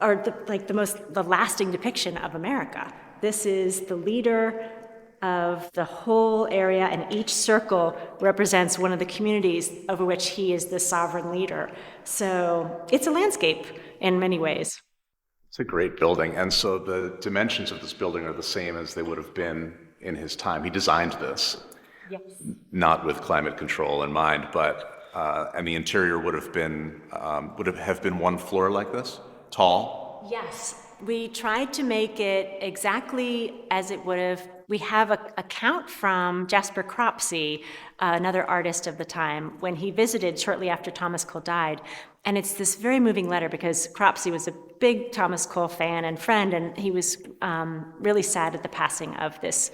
or the lasting depiction of America. This is the leader of the whole area, and each circle represents one of the communities over which he is the sovereign leader. So it's a landscape in many ways. It's a great building. And so the dimensions of this building are the same as they would have been in his time. He designed this, Yes. not with climate control in mind, but and the interior would have been one floor like this, tall. Yes, we tried to make it exactly as it would have. We have a count from Jasper Cropsey, another artist of the time, when he visited shortly after Thomas Cole died. And it's this very moving letter because Cropsey was a big Thomas Cole fan and friend, and he was really sad at the passing of this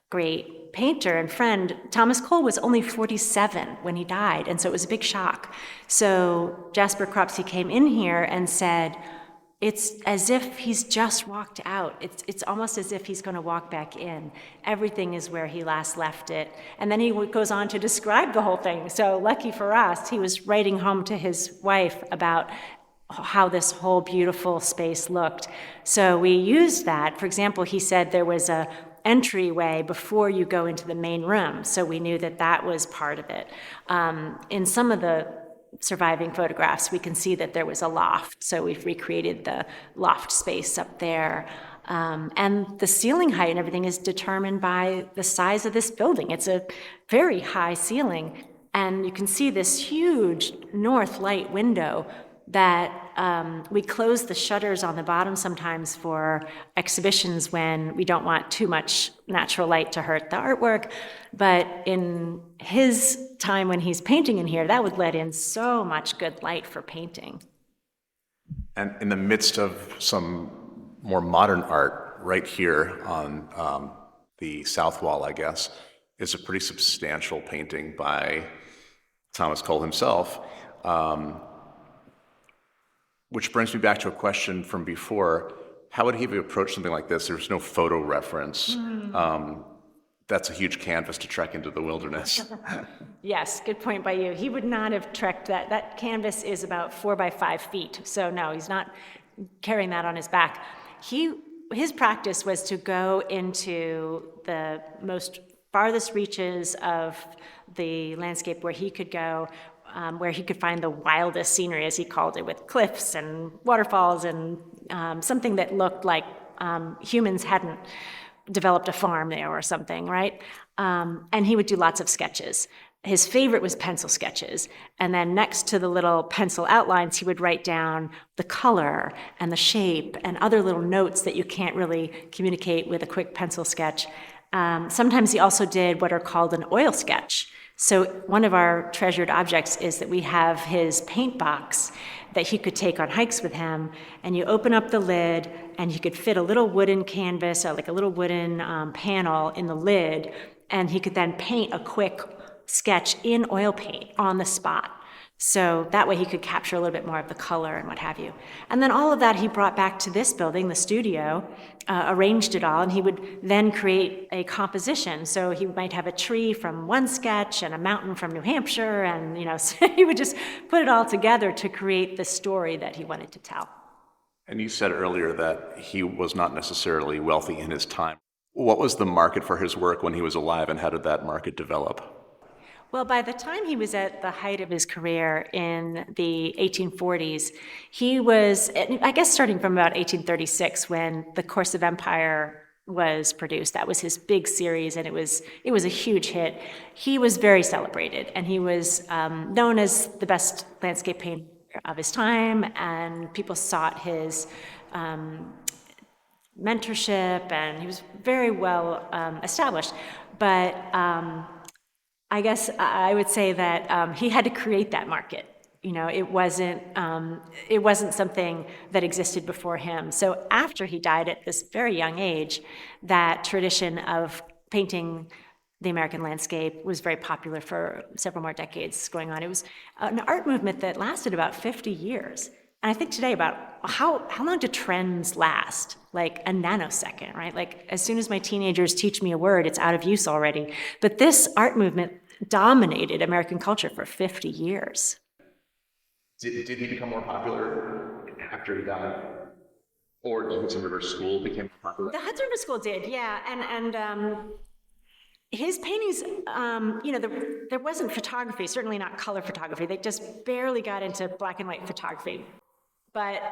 great painter and friend. Thomas Cole was only 47 when he died, and so it was a big shock. So Jasper Cropsey came in here and said, it's as if he's just walked out. It's almost as if he's going to walk back in. Everything is where he last left it. And then he goes on to describe the whole thing. So lucky for us, he was writing home to his wife about how this whole beautiful space looked. So we used that. For example, he said there was a entryway before you go into the main room. So we knew that that was part of it. In some of the surviving photographs, we can see that there was a loft. So we've recreated the loft space up there. And the ceiling height and everything is determined by the size of this building. It's a very high ceiling. And you can see this huge north light window that we close the shutters on the bottom sometimes for exhibitions when we don't want too much natural light to hurt the artwork. But in his time when he's painting in here, that would let in so much good light for painting. And in the midst of some more modern art, right here on the south wall, I guess, is a pretty substantial painting by Thomas Cole himself. Which brings me back to a question from before. How would he have approached something like this? There's no photo reference. That's a huge canvas to trek into the wilderness. Yes, good point by you. He would not have trekked that. That canvas is about 4 by 5 feet. So no, he's not carrying that on his back. His practice was to go into the most farthest reaches of the landscape where he could go, where he could find the wildest scenery, as he called it, with cliffs and waterfalls and something that looked like humans hadn't developed a farm there or something, right? And he would do lots of sketches. His favorite was pencil sketches. And then next to the little pencil outlines, he would write down the color and the shape and other little notes that you can't really communicate with a quick pencil sketch. Sometimes he also did what are called an oil sketch. So one of our treasured objects is that we have his paint box that he could take on hikes with him, and you open up the lid, and he could fit a little wooden canvas, or like a little wooden panel in the lid, and he could then paint a quick sketch in oil paint on the spot. So that way he could capture a little bit more of the color and what have you. And then all of that he brought back to this building, the studio, arranged it all, and he would then create a composition. So he might have a tree from one sketch and a mountain from New Hampshire, and so he would just put it all together to create the story that he wanted to tell. And you said earlier that he was not necessarily wealthy in his time. What was the market for his work when he was alive, and how did that market develop? Well, by the time he was at the height of his career in the 1840s, he was, I guess starting from about 1836 when The Course of Empire was produced. That was his big series, and it was a huge hit. He was very celebrated, and he was known as the best landscape painter of his time, and people sought his mentorship, and he was very well established. But I guess I would say that he had to create that market. It wasn't something that existed before him. So after he died at this very young age, that tradition of painting the American landscape was very popular for several more decades going on. It was an art movement that lasted about 50 years. And I think today about how long do trends last? Like a nanosecond, right? Like as soon as my teenagers teach me a word, it's out of use already. But this art movement dominated American culture for 50 years. Did he become more popular after he died? Or the Hudson River School became more popular? The Hudson River School did, yeah. And his paintings, there wasn't photography, certainly not color photography. They just barely got into black and white photography. But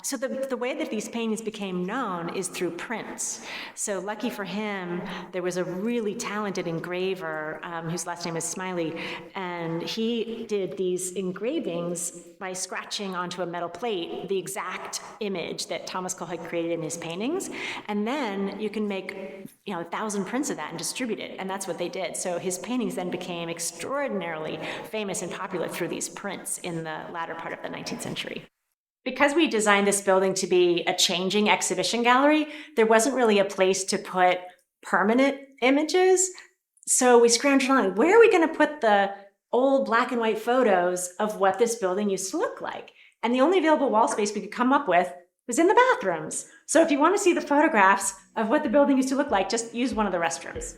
so the way that these paintings became known is through prints. So lucky for him, there was a really talented engraver whose last name is Smiley, and he did these engravings by scratching onto a metal plate the exact image that Thomas Cole had created in his paintings, and then you can make 1,000 prints of that and distribute it, and that's what they did. So his paintings then became extraordinarily famous and popular through these prints in the latter part of the 19th century. Because we designed this building to be a changing exhibition gallery, there wasn't really a place to put permanent images. So we scrounged around, where are we going to put the old black and white photos of what this building used to look like? And the only available wall space we could come up with was in the bathrooms. So if you want to see the photographs of what the building used to look like, just use one of the restrooms.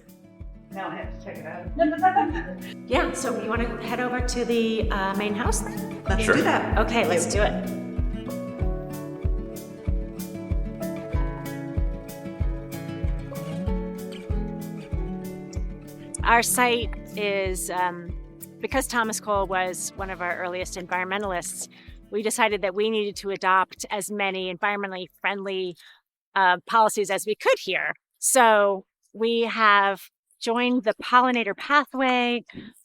Now I have to check it out. Yeah, so you want to head over to the main house then? Let's do that. Okay, let's do it. Our site is, because Thomas Cole was one of our earliest environmentalists, we decided that we needed to adopt as many environmentally friendly policies as we could here. So we have joined the pollinator pathway.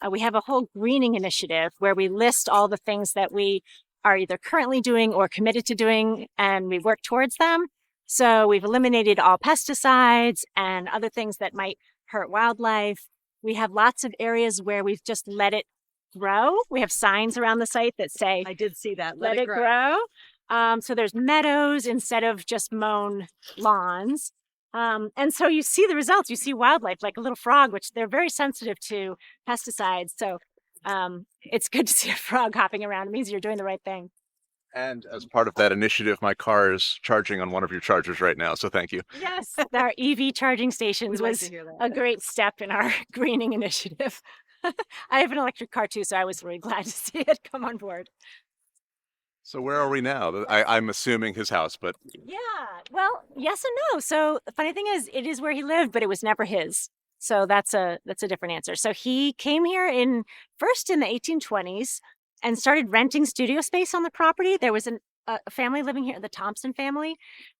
We have a whole greening initiative where we list all the things that we are either currently doing or committed to doing, and we work towards them. So we've eliminated all pesticides and other things that might hurt wildlife. We have lots of areas where we've just let it grow. We have signs around the site that say, I did see that. let it grow. So there's meadows instead of just mown lawns. And so you see the results. You see wildlife, like a little frog, which they're very sensitive to pesticides. So it's good to see a frog hopping around. It means you're doing the right thing. And as part of that initiative, my car is charging on one of your chargers right now. So thank you. Yes, our EV charging stations We'd like was to hear that. a great step in our greening initiative. I have an electric car too, so I was really glad to see it come on board. So where are we now? I'm assuming his house, but Yeah, well, yes and no. So the funny thing is, it is where he lived, but it was never his. So that's a different answer. So he came here first in the 1820s and started renting studio space on the property. There was a family living here, the Thompson family,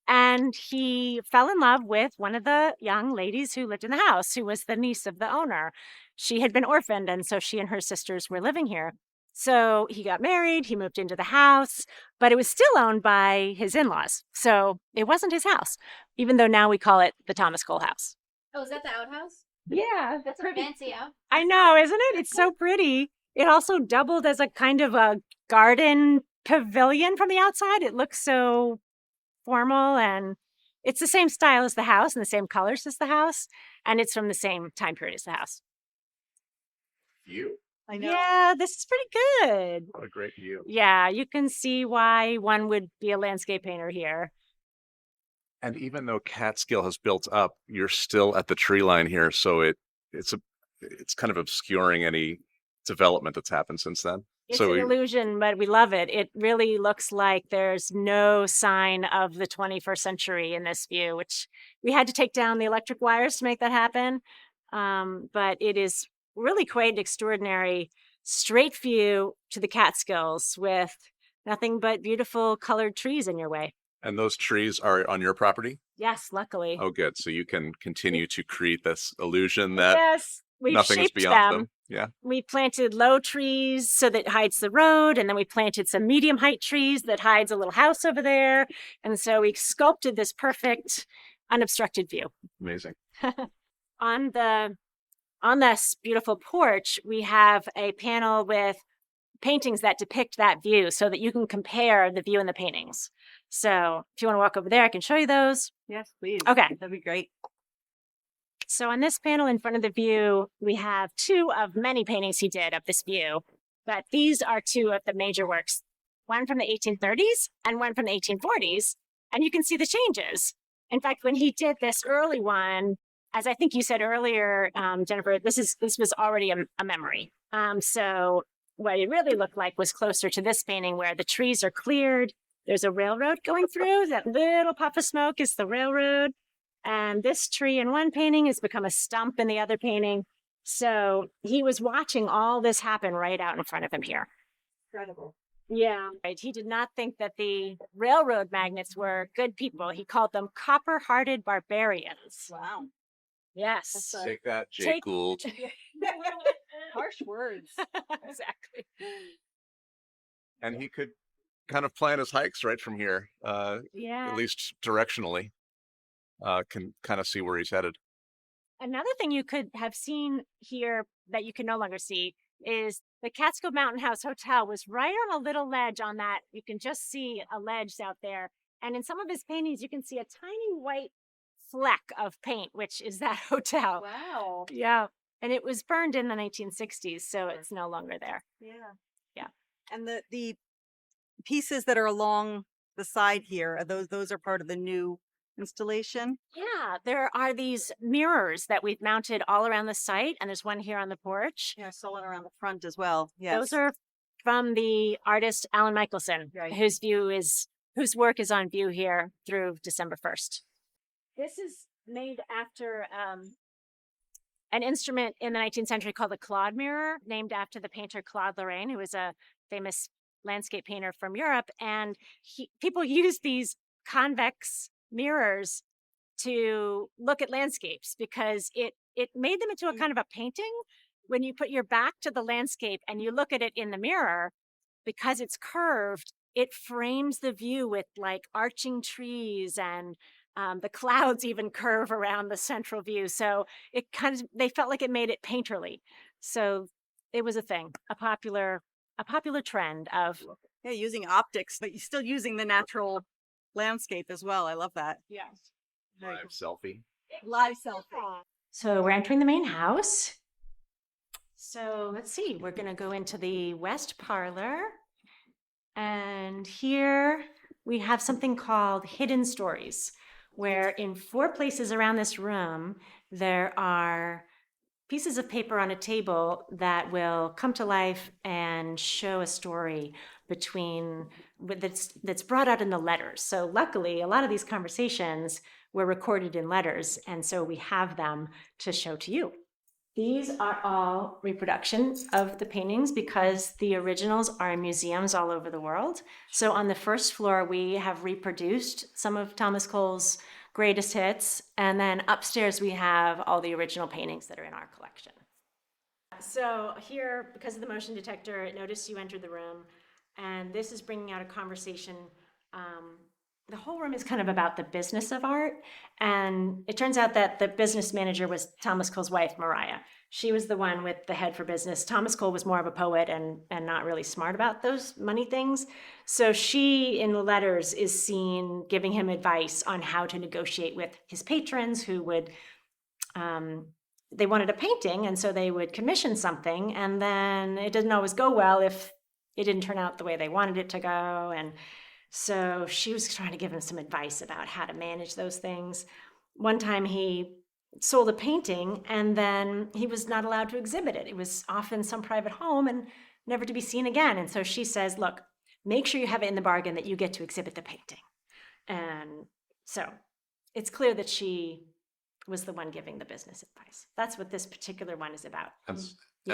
and he fell in love with one of the young ladies who lived in the house, who was the niece of the owner. She had been orphaned, and so she and her sisters were living here. So he got married, he moved into the house, but it was still owned by his in-laws. So it wasn't his house, even though now we call it the Thomas Cole house. Oh, is that the outhouse? Yeah, That's a fancy out. I know, isn't it? It's so pretty. It also doubled as a kind of a garden pavilion from the outside. It looks so formal, and it's the same style as the house and the same colors as the house, and it's from the same time period as the house. you. I know. Yeah, this is pretty good. What a great view. Yeah, you can see why one would be a landscape painter here. And even though Catskill has built up, you're still at the tree line here, so it's kind of obscuring any development that's happened since then. It's So an we- illusion, but we love it. It really looks like there's no sign of the 21st century in this view, which we had to take down the electric wires to make that happen. But it is really quite an extraordinary straight view to the Catskills with nothing but beautiful colored trees in your way. And those trees are on your property? Yes, luckily. Oh, good. So you can continue to create this illusion that Yes, we've nothing is shaped beyond them. them. Yeah. We planted low trees so that hides the road, and then we planted some medium height trees that hides a little house over there. And so we sculpted this perfect unobstructed view. Amazing. On this beautiful porch, we have a panel with paintings that depict that view so that you can compare the view and the paintings. So if you want to walk over there, I can show you those. Yes, please. Okay. That'd be great. So on this panel in front of the view, we have two of many paintings he did of this view, but these are two of the major works, one from the 1830s and one from the 1840s, and you can see the changes. In fact, when he did this early one, as I think you said earlier, Jennifer, this was already a memory. So what it really looked like was closer to this painting where the trees are cleared. There's a railroad going through. That little puff of smoke is the railroad. And this tree in one painting has become a stump in the other painting. So he was watching all this happen right out in front of him here. Incredible. Yeah. Right. He did not think that the railroad magnates were good people. He called them copper-hearted barbarians. Wow. Yes. Take that, Jay Take- Gould. Harsh words. Exactly. And he could kind of plan his hikes right from here, Yeah. at least directionally. Can kind of see where he's headed. Another thing you could have seen here that you can no longer see is the Catskill Mountain House Hotel was right on a little ledge on that. You can just see a ledge out there. And in some of his paintings, you can see a tiny white fleck of paint, which is that hotel. Wow. Yeah. And it was burned in the 1960s, so it's no longer there. Yeah. Yeah. And the pieces that are along the side here, are those are part of the new installation? Yeah, there are these mirrors that we've mounted all around the site, and there's one here on the porch. Yeah, I saw one around the front as well. Yes. Those are from the artist Alan Michelson, Right. whose work is on view here through December 1st. This is made after an instrument in the 19th century called the Claude mirror, named after the painter Claude Lorraine, who was a famous landscape painter from Europe. And people use these convex mirrors to look at landscapes because it made them into a kind of a painting. When you put your back to the landscape and you look at it in the mirror, because it's curved, it frames the view with like arching trees, and the clouds even curve around the central view. So they felt like it made it painterly. So it was a thing, a popular trend of using optics, but you're still using the natural landscape as well. I love that. yeah. Live selfie. Live selfie. So we're entering the main house. So let's see, we're going to go into the west parlor. And here we have something called hidden stories, where in 4 places around this room, there are pieces of paper on a table that will come to life and show a story that's brought out in the letters. So luckily, a lot of these conversations were recorded in letters, and so we have them to show to you. These are all reproductions of the paintings because the originals are in museums all over the world. So on the first floor, we have reproduced some of Thomas Cole's greatest hits. And then upstairs, we have all the original paintings that are in our collection. So here, because of the motion detector, it noticed you entered the room. And this is bringing out a conversation. The whole room is kind of about the business of art. And it turns out that the business manager was Thomas Cole's wife, Mariah. She was the one with the head for business. Thomas Cole was more of a poet and not really smart about those money things. So she, in the letters, is seen giving him advice on how to negotiate with his patrons who would, they wanted a painting, and so they would commission something, and then it didn't always go well if it didn't turn out the way they wanted it to go. And so she was trying to give him some advice about how to manage those things. One time he sold a painting and then he was not allowed to exhibit it. It was off in some private home and never to be seen again. And so she says, look, make sure you have it in the bargain that you get to exhibit the painting. And so it's clear that she was the one giving the business advice. That's what this particular one is about. And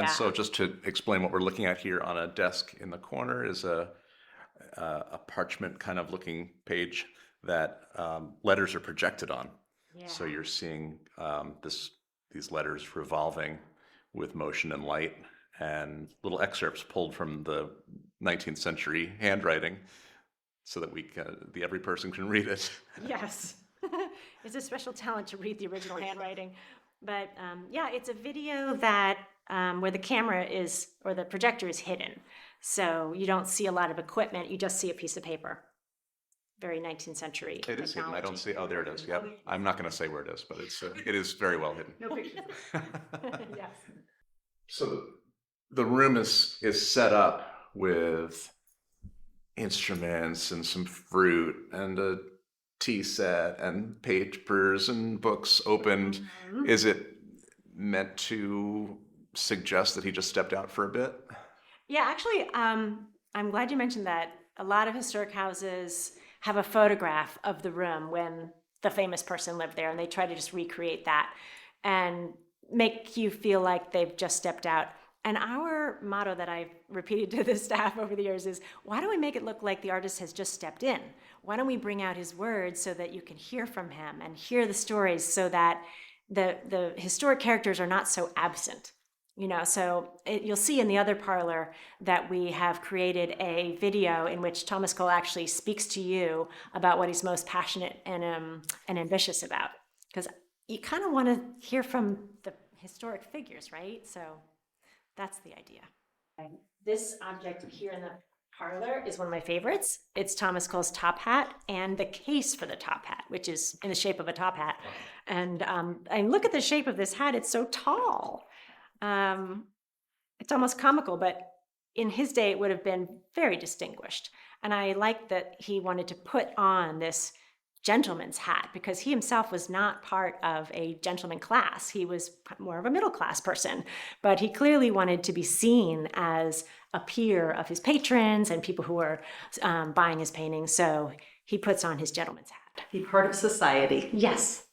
so just to explain what we're looking at here on a desk in the corner is a parchment kind of looking page that letters are projected on. Yeah. So you're seeing these letters revolving with motion and light, and little excerpts pulled from the 19th century handwriting so that the every person can read it. Yes. It's a special talent to read the original handwriting. But it's a video that where the camera is, or the projector is hidden. So you don't see a lot of equipment, you just see a piece of paper. Very 19th century. It is hidden. I don't see. Oh, there it is. Yep. I'm not going to say where it is, but it is very well hidden. No pictures. Yes. So the room is set up with instruments and some fruit and a tea set and papers and books opened. Mm-hmm. Is it meant to suggest that he just stepped out for a bit? Yeah, actually, I'm glad you mentioned that. A lot of historic houses have a photograph of the room when the famous person lived there, and they try to just recreate that and make you feel like they've just stepped out. And our motto that I've repeated to the staff over the years is, why don't we make it look like the artist has just stepped in? Why don't we bring out his words so that you can hear from him and hear the stories so that the historic characters are not so absent? So you'll see in the other parlor that we have created a video in which Thomas Cole actually speaks to you about what he's most passionate and ambitious about. Because you kind of want to hear from the historic figures, right? So that's the idea. This object here in the parlor is one of my favorites. It's Thomas Cole's top hat and the case for the top hat, which is in the shape of a top hat. And look at the shape of this hat. It's so tall. It's almost comical, but in his day, it would have been very distinguished. And I like that he wanted to put on this gentleman's hat because he himself was not part of a gentleman class. He was more of a middle class person, but he clearly wanted to be seen as a peer of his patrons and people who were buying his paintings. So he puts on his gentleman's hat. Be part of society. Yes.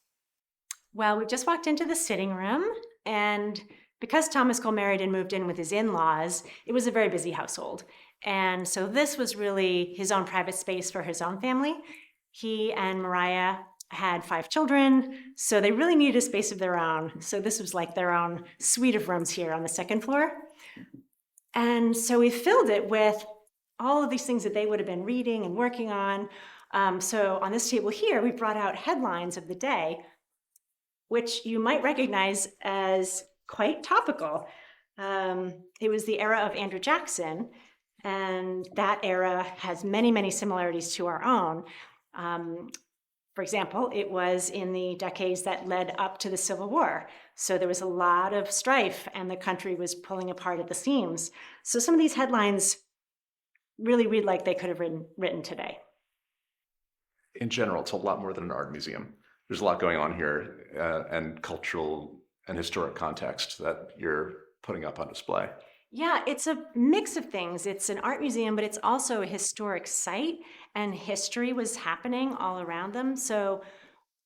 Well, we just walked into the sitting room, and because Thomas Cole married and moved in with his in-laws, it was a very busy household. And so this was really his own private space for his own family. He and Mariah had 5 children, so they really needed a space of their own. So this was like their own suite of rooms here on the second floor. And so we filled it with all of these things that they would have been reading and working on. So on this table here, we brought out headlines of the day, which you might recognize as quite topical. It was the era of Andrew Jackson, and that era has many, many similarities to our own. For example, it was in the decades that led up to the Civil War. So there was a lot of strife and the country was pulling apart at the seams. So some of these headlines really read like they could have written today. In general, it's a lot more than an art museum. There's a lot going on here, and cultural and historic context that you're putting up on display. Yeah, it's a mix of things. It's an art museum, but it's also a historic site, and history was happening all around them. So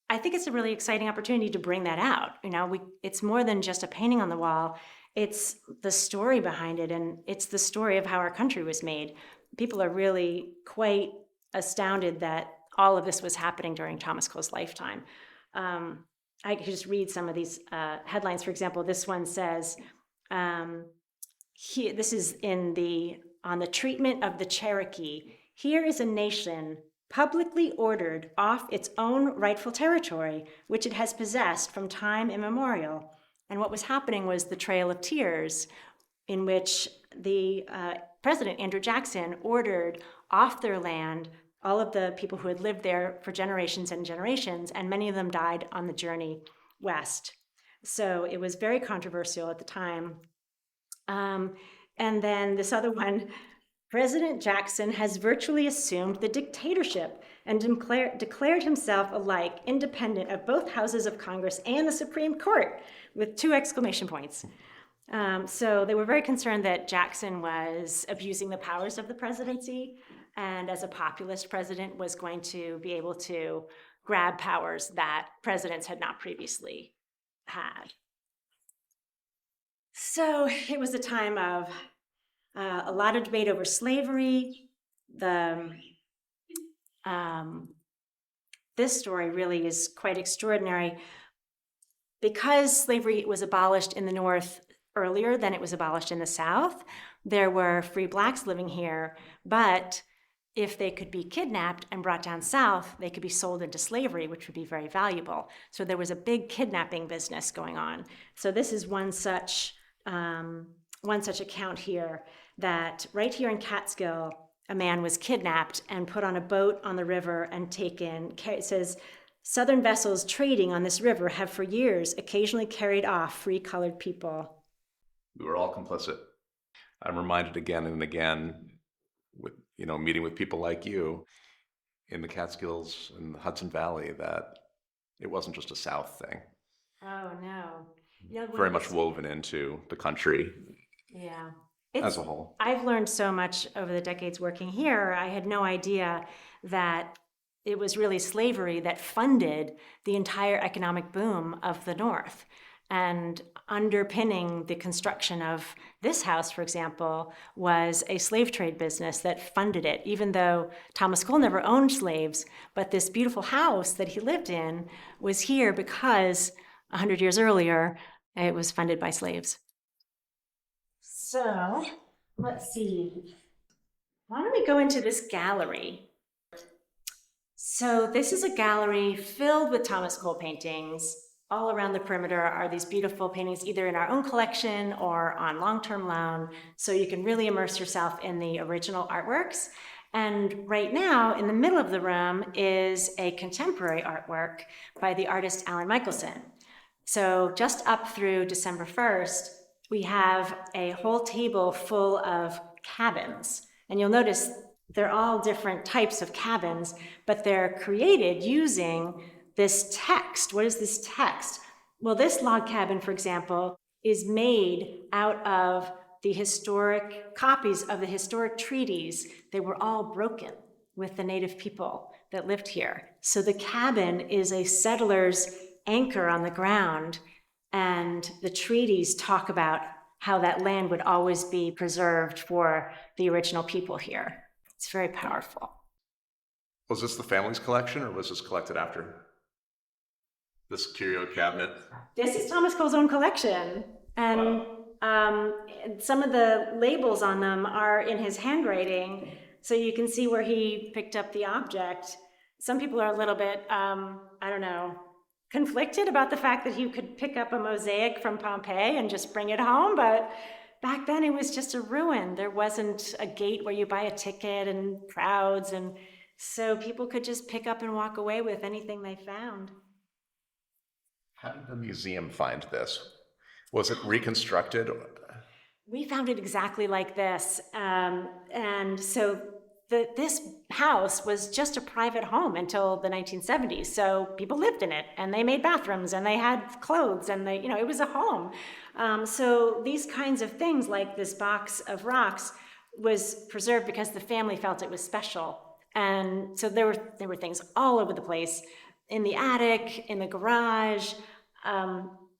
I think it's a really exciting opportunity to bring that out. It's more than just a painting on the wall. It's the story behind it, and it's the story of how our country was made. People are really quite astounded that all of this was happening during Thomas Cole's lifetime. I could just read some of these headlines. For example, this one says, this is on the treatment of the Cherokee. Here is a nation publicly ordered off its own rightful territory, which it has possessed from time immemorial. And what was happening was the Trail of Tears, in which the President Andrew Jackson ordered off their land all of the people who had lived there for generations and generations, and many of them died on the journey west. So it was very controversial at the time. And then this other one, President Jackson has virtually assumed the dictatorship and declared himself alike independent of both houses of Congress and the Supreme Court, with 2 exclamation points. So they were very concerned that Jackson was abusing the powers of the presidency, and as a populist president was going to be able to grab powers that presidents had not previously had. So it was a time of a lot of debate over slavery. This story really is quite extraordinary. Because slavery was abolished in the North earlier than it was abolished in the South, there were free blacks living here, but if they could be kidnapped and brought down south, they could be sold into slavery, which would be very valuable. So there was a big kidnapping business going on. So this is one such account here, that right here in Catskill, a man was kidnapped and put on a boat on the river and taken. It says, Southern vessels trading on this river have for years occasionally carried off free colored people. We were all complicit. I'm reminded again and again, with meeting with people like you in the Catskills and the Hudson Valley, that it wasn't just a South thing. Oh no, very much woven into the country. Yeah, as a whole. I've learned so much over the decades working here. I had no idea that it was really slavery that funded the entire economic boom of the North. And underpinning the construction of this house, for example, was a slave trade business that funded it, even though Thomas Cole never owned slaves. But this beautiful house that he lived in was here because 100 years earlier, it was funded by slaves. So let's see. Why don't we go into this gallery? So this is a gallery filled with Thomas Cole paintings. All around the perimeter are these beautiful paintings, either in our own collection or on long-term loan, so you can really immerse yourself in the original artworks. And right now, in the middle of the room is a contemporary artwork by the artist Alan Michelson. So just up through December 1st, we have a whole table full of cabins. And you'll notice they're all different types of cabins, but they're created using this text. What is this text? Well, this log cabin, for example, is made out of the historic copies of the historic treaties. They were all broken with the native people that lived here. So the cabin is a settler's anchor on the ground, and the treaties talk about how that land would always be preserved for the original people here. It's very powerful. Was this the family's collection, or was this collected after? This curio cabinet? This is Thomas Cole's own collection. And some of the labels on them are in his handwriting, so you can see where he picked up the object. Some people are a little bit, conflicted about the fact that he could pick up a mosaic from Pompeii and just bring it home, but back then it was just a ruin. There wasn't a gate where you buy a ticket and crowds, and so people could just pick up and walk away with anything they found. How did the museum find this? Was it reconstructed? We found it exactly like this. And so this house was just a private home until the 1970s. So people lived in it and they made bathrooms and they had clothes and it was a home. So these kinds of things like this box of rocks was preserved because the family felt it was special. And so there were things all over the place, in the attic, in the garage.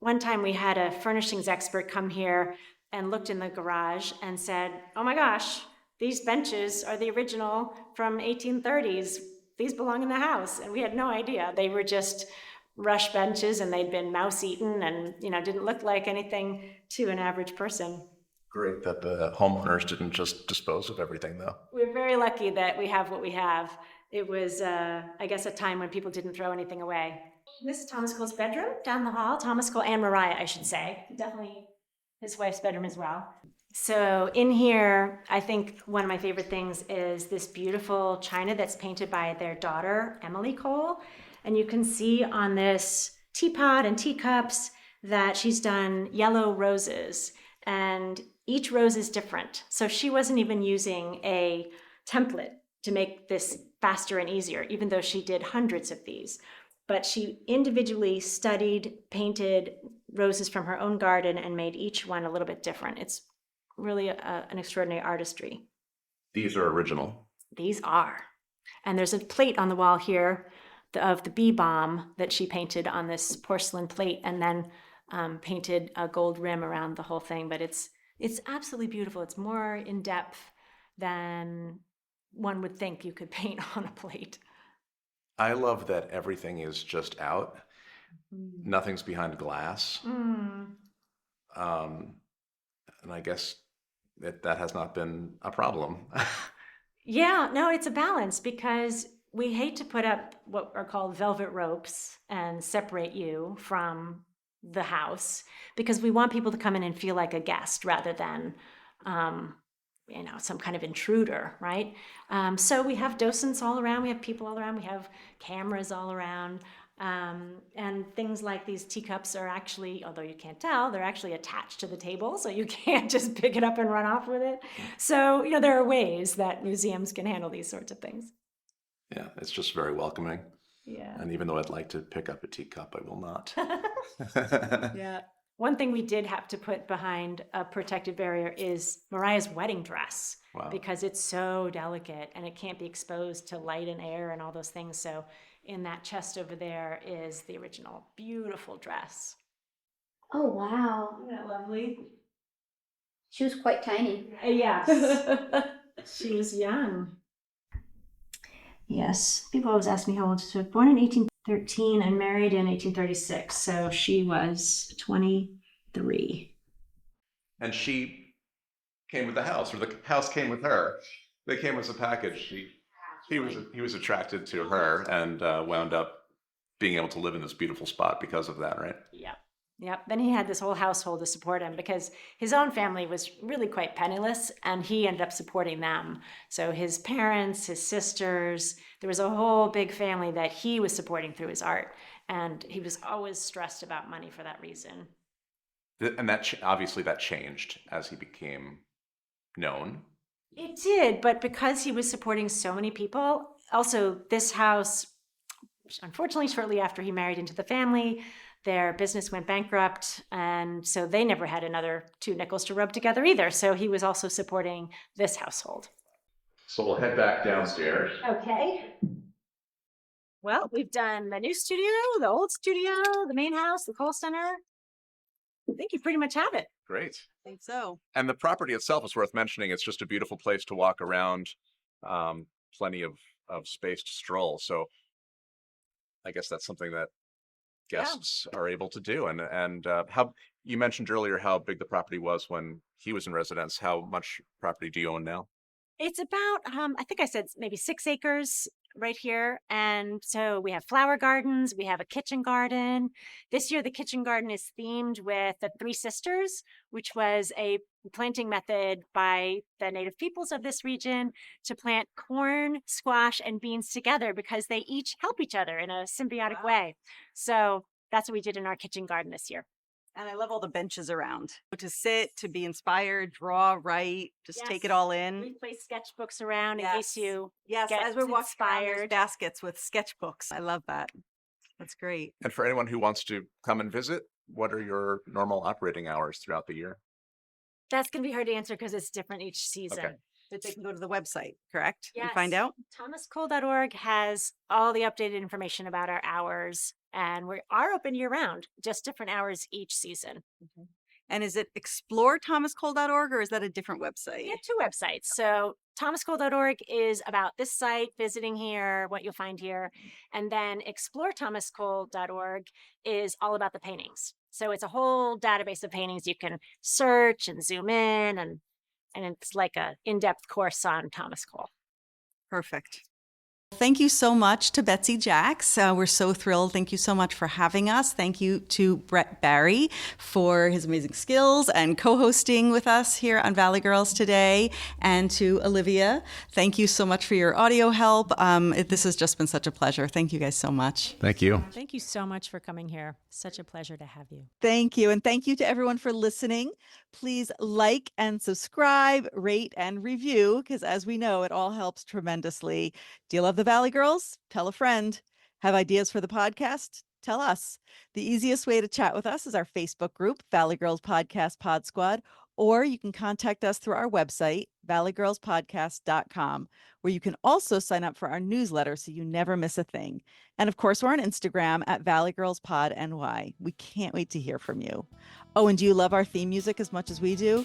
One time we had a furnishings expert come here and looked in the garage and said, "Oh my gosh, these benches are the original from 1830s. These belong in the house." And we had no idea. They were just rush benches and they'd been mouse eaten and didn't look like anything to an average person. Great that the homeowners didn't just dispose of everything, though. We're very lucky that we have what we have. It was, I guess, a time when people didn't throw anything away. This is Thomas Cole's bedroom down the hall. Thomas Cole and Mariah, I should say. Definitely his wife's bedroom as well. So in here, I think one of my favorite things is this beautiful china that's painted by their daughter, Emily Cole. And you can see on this teapot and teacups that she's done yellow roses. And each rose is different. So she wasn't even using a template to make this faster and easier, even though she did hundreds of these. But she individually studied, painted roses from her own garden and made each one a little bit different. It's really an extraordinary artistry. These are original. These are. And there's a plate on the wall here of the bee balm that she painted on this porcelain plate and then painted a gold rim around the whole thing. But it's absolutely beautiful. It's more in depth than one would think you could paint on a plate. I love that everything is just out. Nothing's behind glass. And I guess that has not been a problem. Yeah, no, it's a balance because we hate to put up what are called velvet ropes and separate you from the house because we want people to come in and feel like a guest rather than some kind of intruder, right? So we have docents all around, we have people all around, we have cameras all around, and things like these teacups are actually, although you can't tell, they're actually attached to the table, so you can't just pick it up and run off with it. So, there are ways that museums can handle these sorts of things. Yeah, it's just very welcoming. Yeah. And even though I'd like to pick up a teacup, I will not. Yeah. One thing we did have to put behind a protective barrier is Mariah's wedding dress. Wow. Because it's so delicate and it can't be exposed to light and air and all those things. So in that chest over there is the original beautiful dress. Oh, wow. Isn't that lovely? She was quite tiny. Yes. She was young. Yes. People always ask me how old she was. Born in 1813 and married in 1836. So she was 23. And she came with the house, or the house came with her. They came as a package. He was attracted to her and wound up being able to live in this beautiful spot because of that, right? Yep. Then he had this whole household to support him because his own family was really quite penniless and he ended up supporting them. So his parents, his sisters, there was a whole big family that he was supporting through his art. And he was always stressed about money for that reason. And that obviously that changed as he became known. It did, but because he was supporting so many people, also this house, unfortunately, shortly after he married into the family, their business went bankrupt, and so they never had another 2 nickels to rub together either. So he was also supporting this household. So we'll head back downstairs. Okay. Well, we've done the new studio, the old studio, the main house, the Cole Center. I think you pretty much have it. Great. I think so. And the property itself is worth mentioning. It's just a beautiful place to walk around, plenty of space to stroll. So I guess that's something that guests are able to do. And how you mentioned earlier how big the property was when he was in residence. How much property do you own now? It's about, I think I said maybe 6 acres right here. And so we have flower gardens, we have a kitchen garden. This year, the kitchen garden is themed with the 3 Sisters, which was a planting method by the native peoples of this region to plant corn, squash, and beans together because they each help each other in a symbiotic way. So that's what we did in our kitchen garden this year. And I love all the benches around to sit, to be inspired, draw, write, just take it all in. We place sketchbooks around in case you Yes, get as we're walking around, there's inspired. baskets with sketchbooks. I love that. That's great. And for anyone who wants to come and visit, what are your normal operating hours throughout the year? That's going to be hard to answer because it's different each season. Okay. That they can go to the website, correct? Yes. And find out? ThomasCole.org has all the updated information about our hours, and we are open year round, just different hours each season. And is it explorethomascole.org or is that a different website? We have two websites. So ThomasCole.org is about this site, visiting here, what you'll find here. And then explorethomascole.org is all about the paintings. So it's a whole database of paintings you can search and zoom in, and it's like a in-depth course on Thomas Cole. Perfect. Thank you so much to Betsy Jacks. We're so thrilled. Thank you so much for having us. Thank you to Brett Barry for his amazing skills and co-hosting with us here on Valley Girls today. And to Olivia, thank you so much for your audio help. This has just been such a pleasure. Thank you guys so much. Thank you. Thank you so much for coming here. Such a pleasure to have you. Thank you. And thank you to everyone for listening. Please like and subscribe, rate and review, because as we know, it all helps tremendously. Do you love the Valley Girls? Tell a friend. Have ideas for the podcast? Tell us. The easiest way to chat with us is our Facebook group, Valley Girls Podcast Pod Squad, or you can contact us through our website, valleygirlspodcast.com, where you can also sign up for our newsletter so you never miss a thing. And of course, we're on Instagram at valleygirlspodny. We can't wait to hear from you. Oh, and do you love our theme music as much as we do?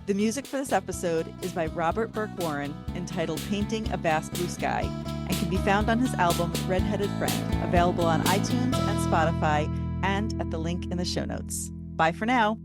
The music for this episode is by Robert Burke Warren, entitled Painting a Vast Blue Sky, and can be found on his album Redheaded Friend, available on iTunes and Spotify, and at the link in the show notes. Bye for now.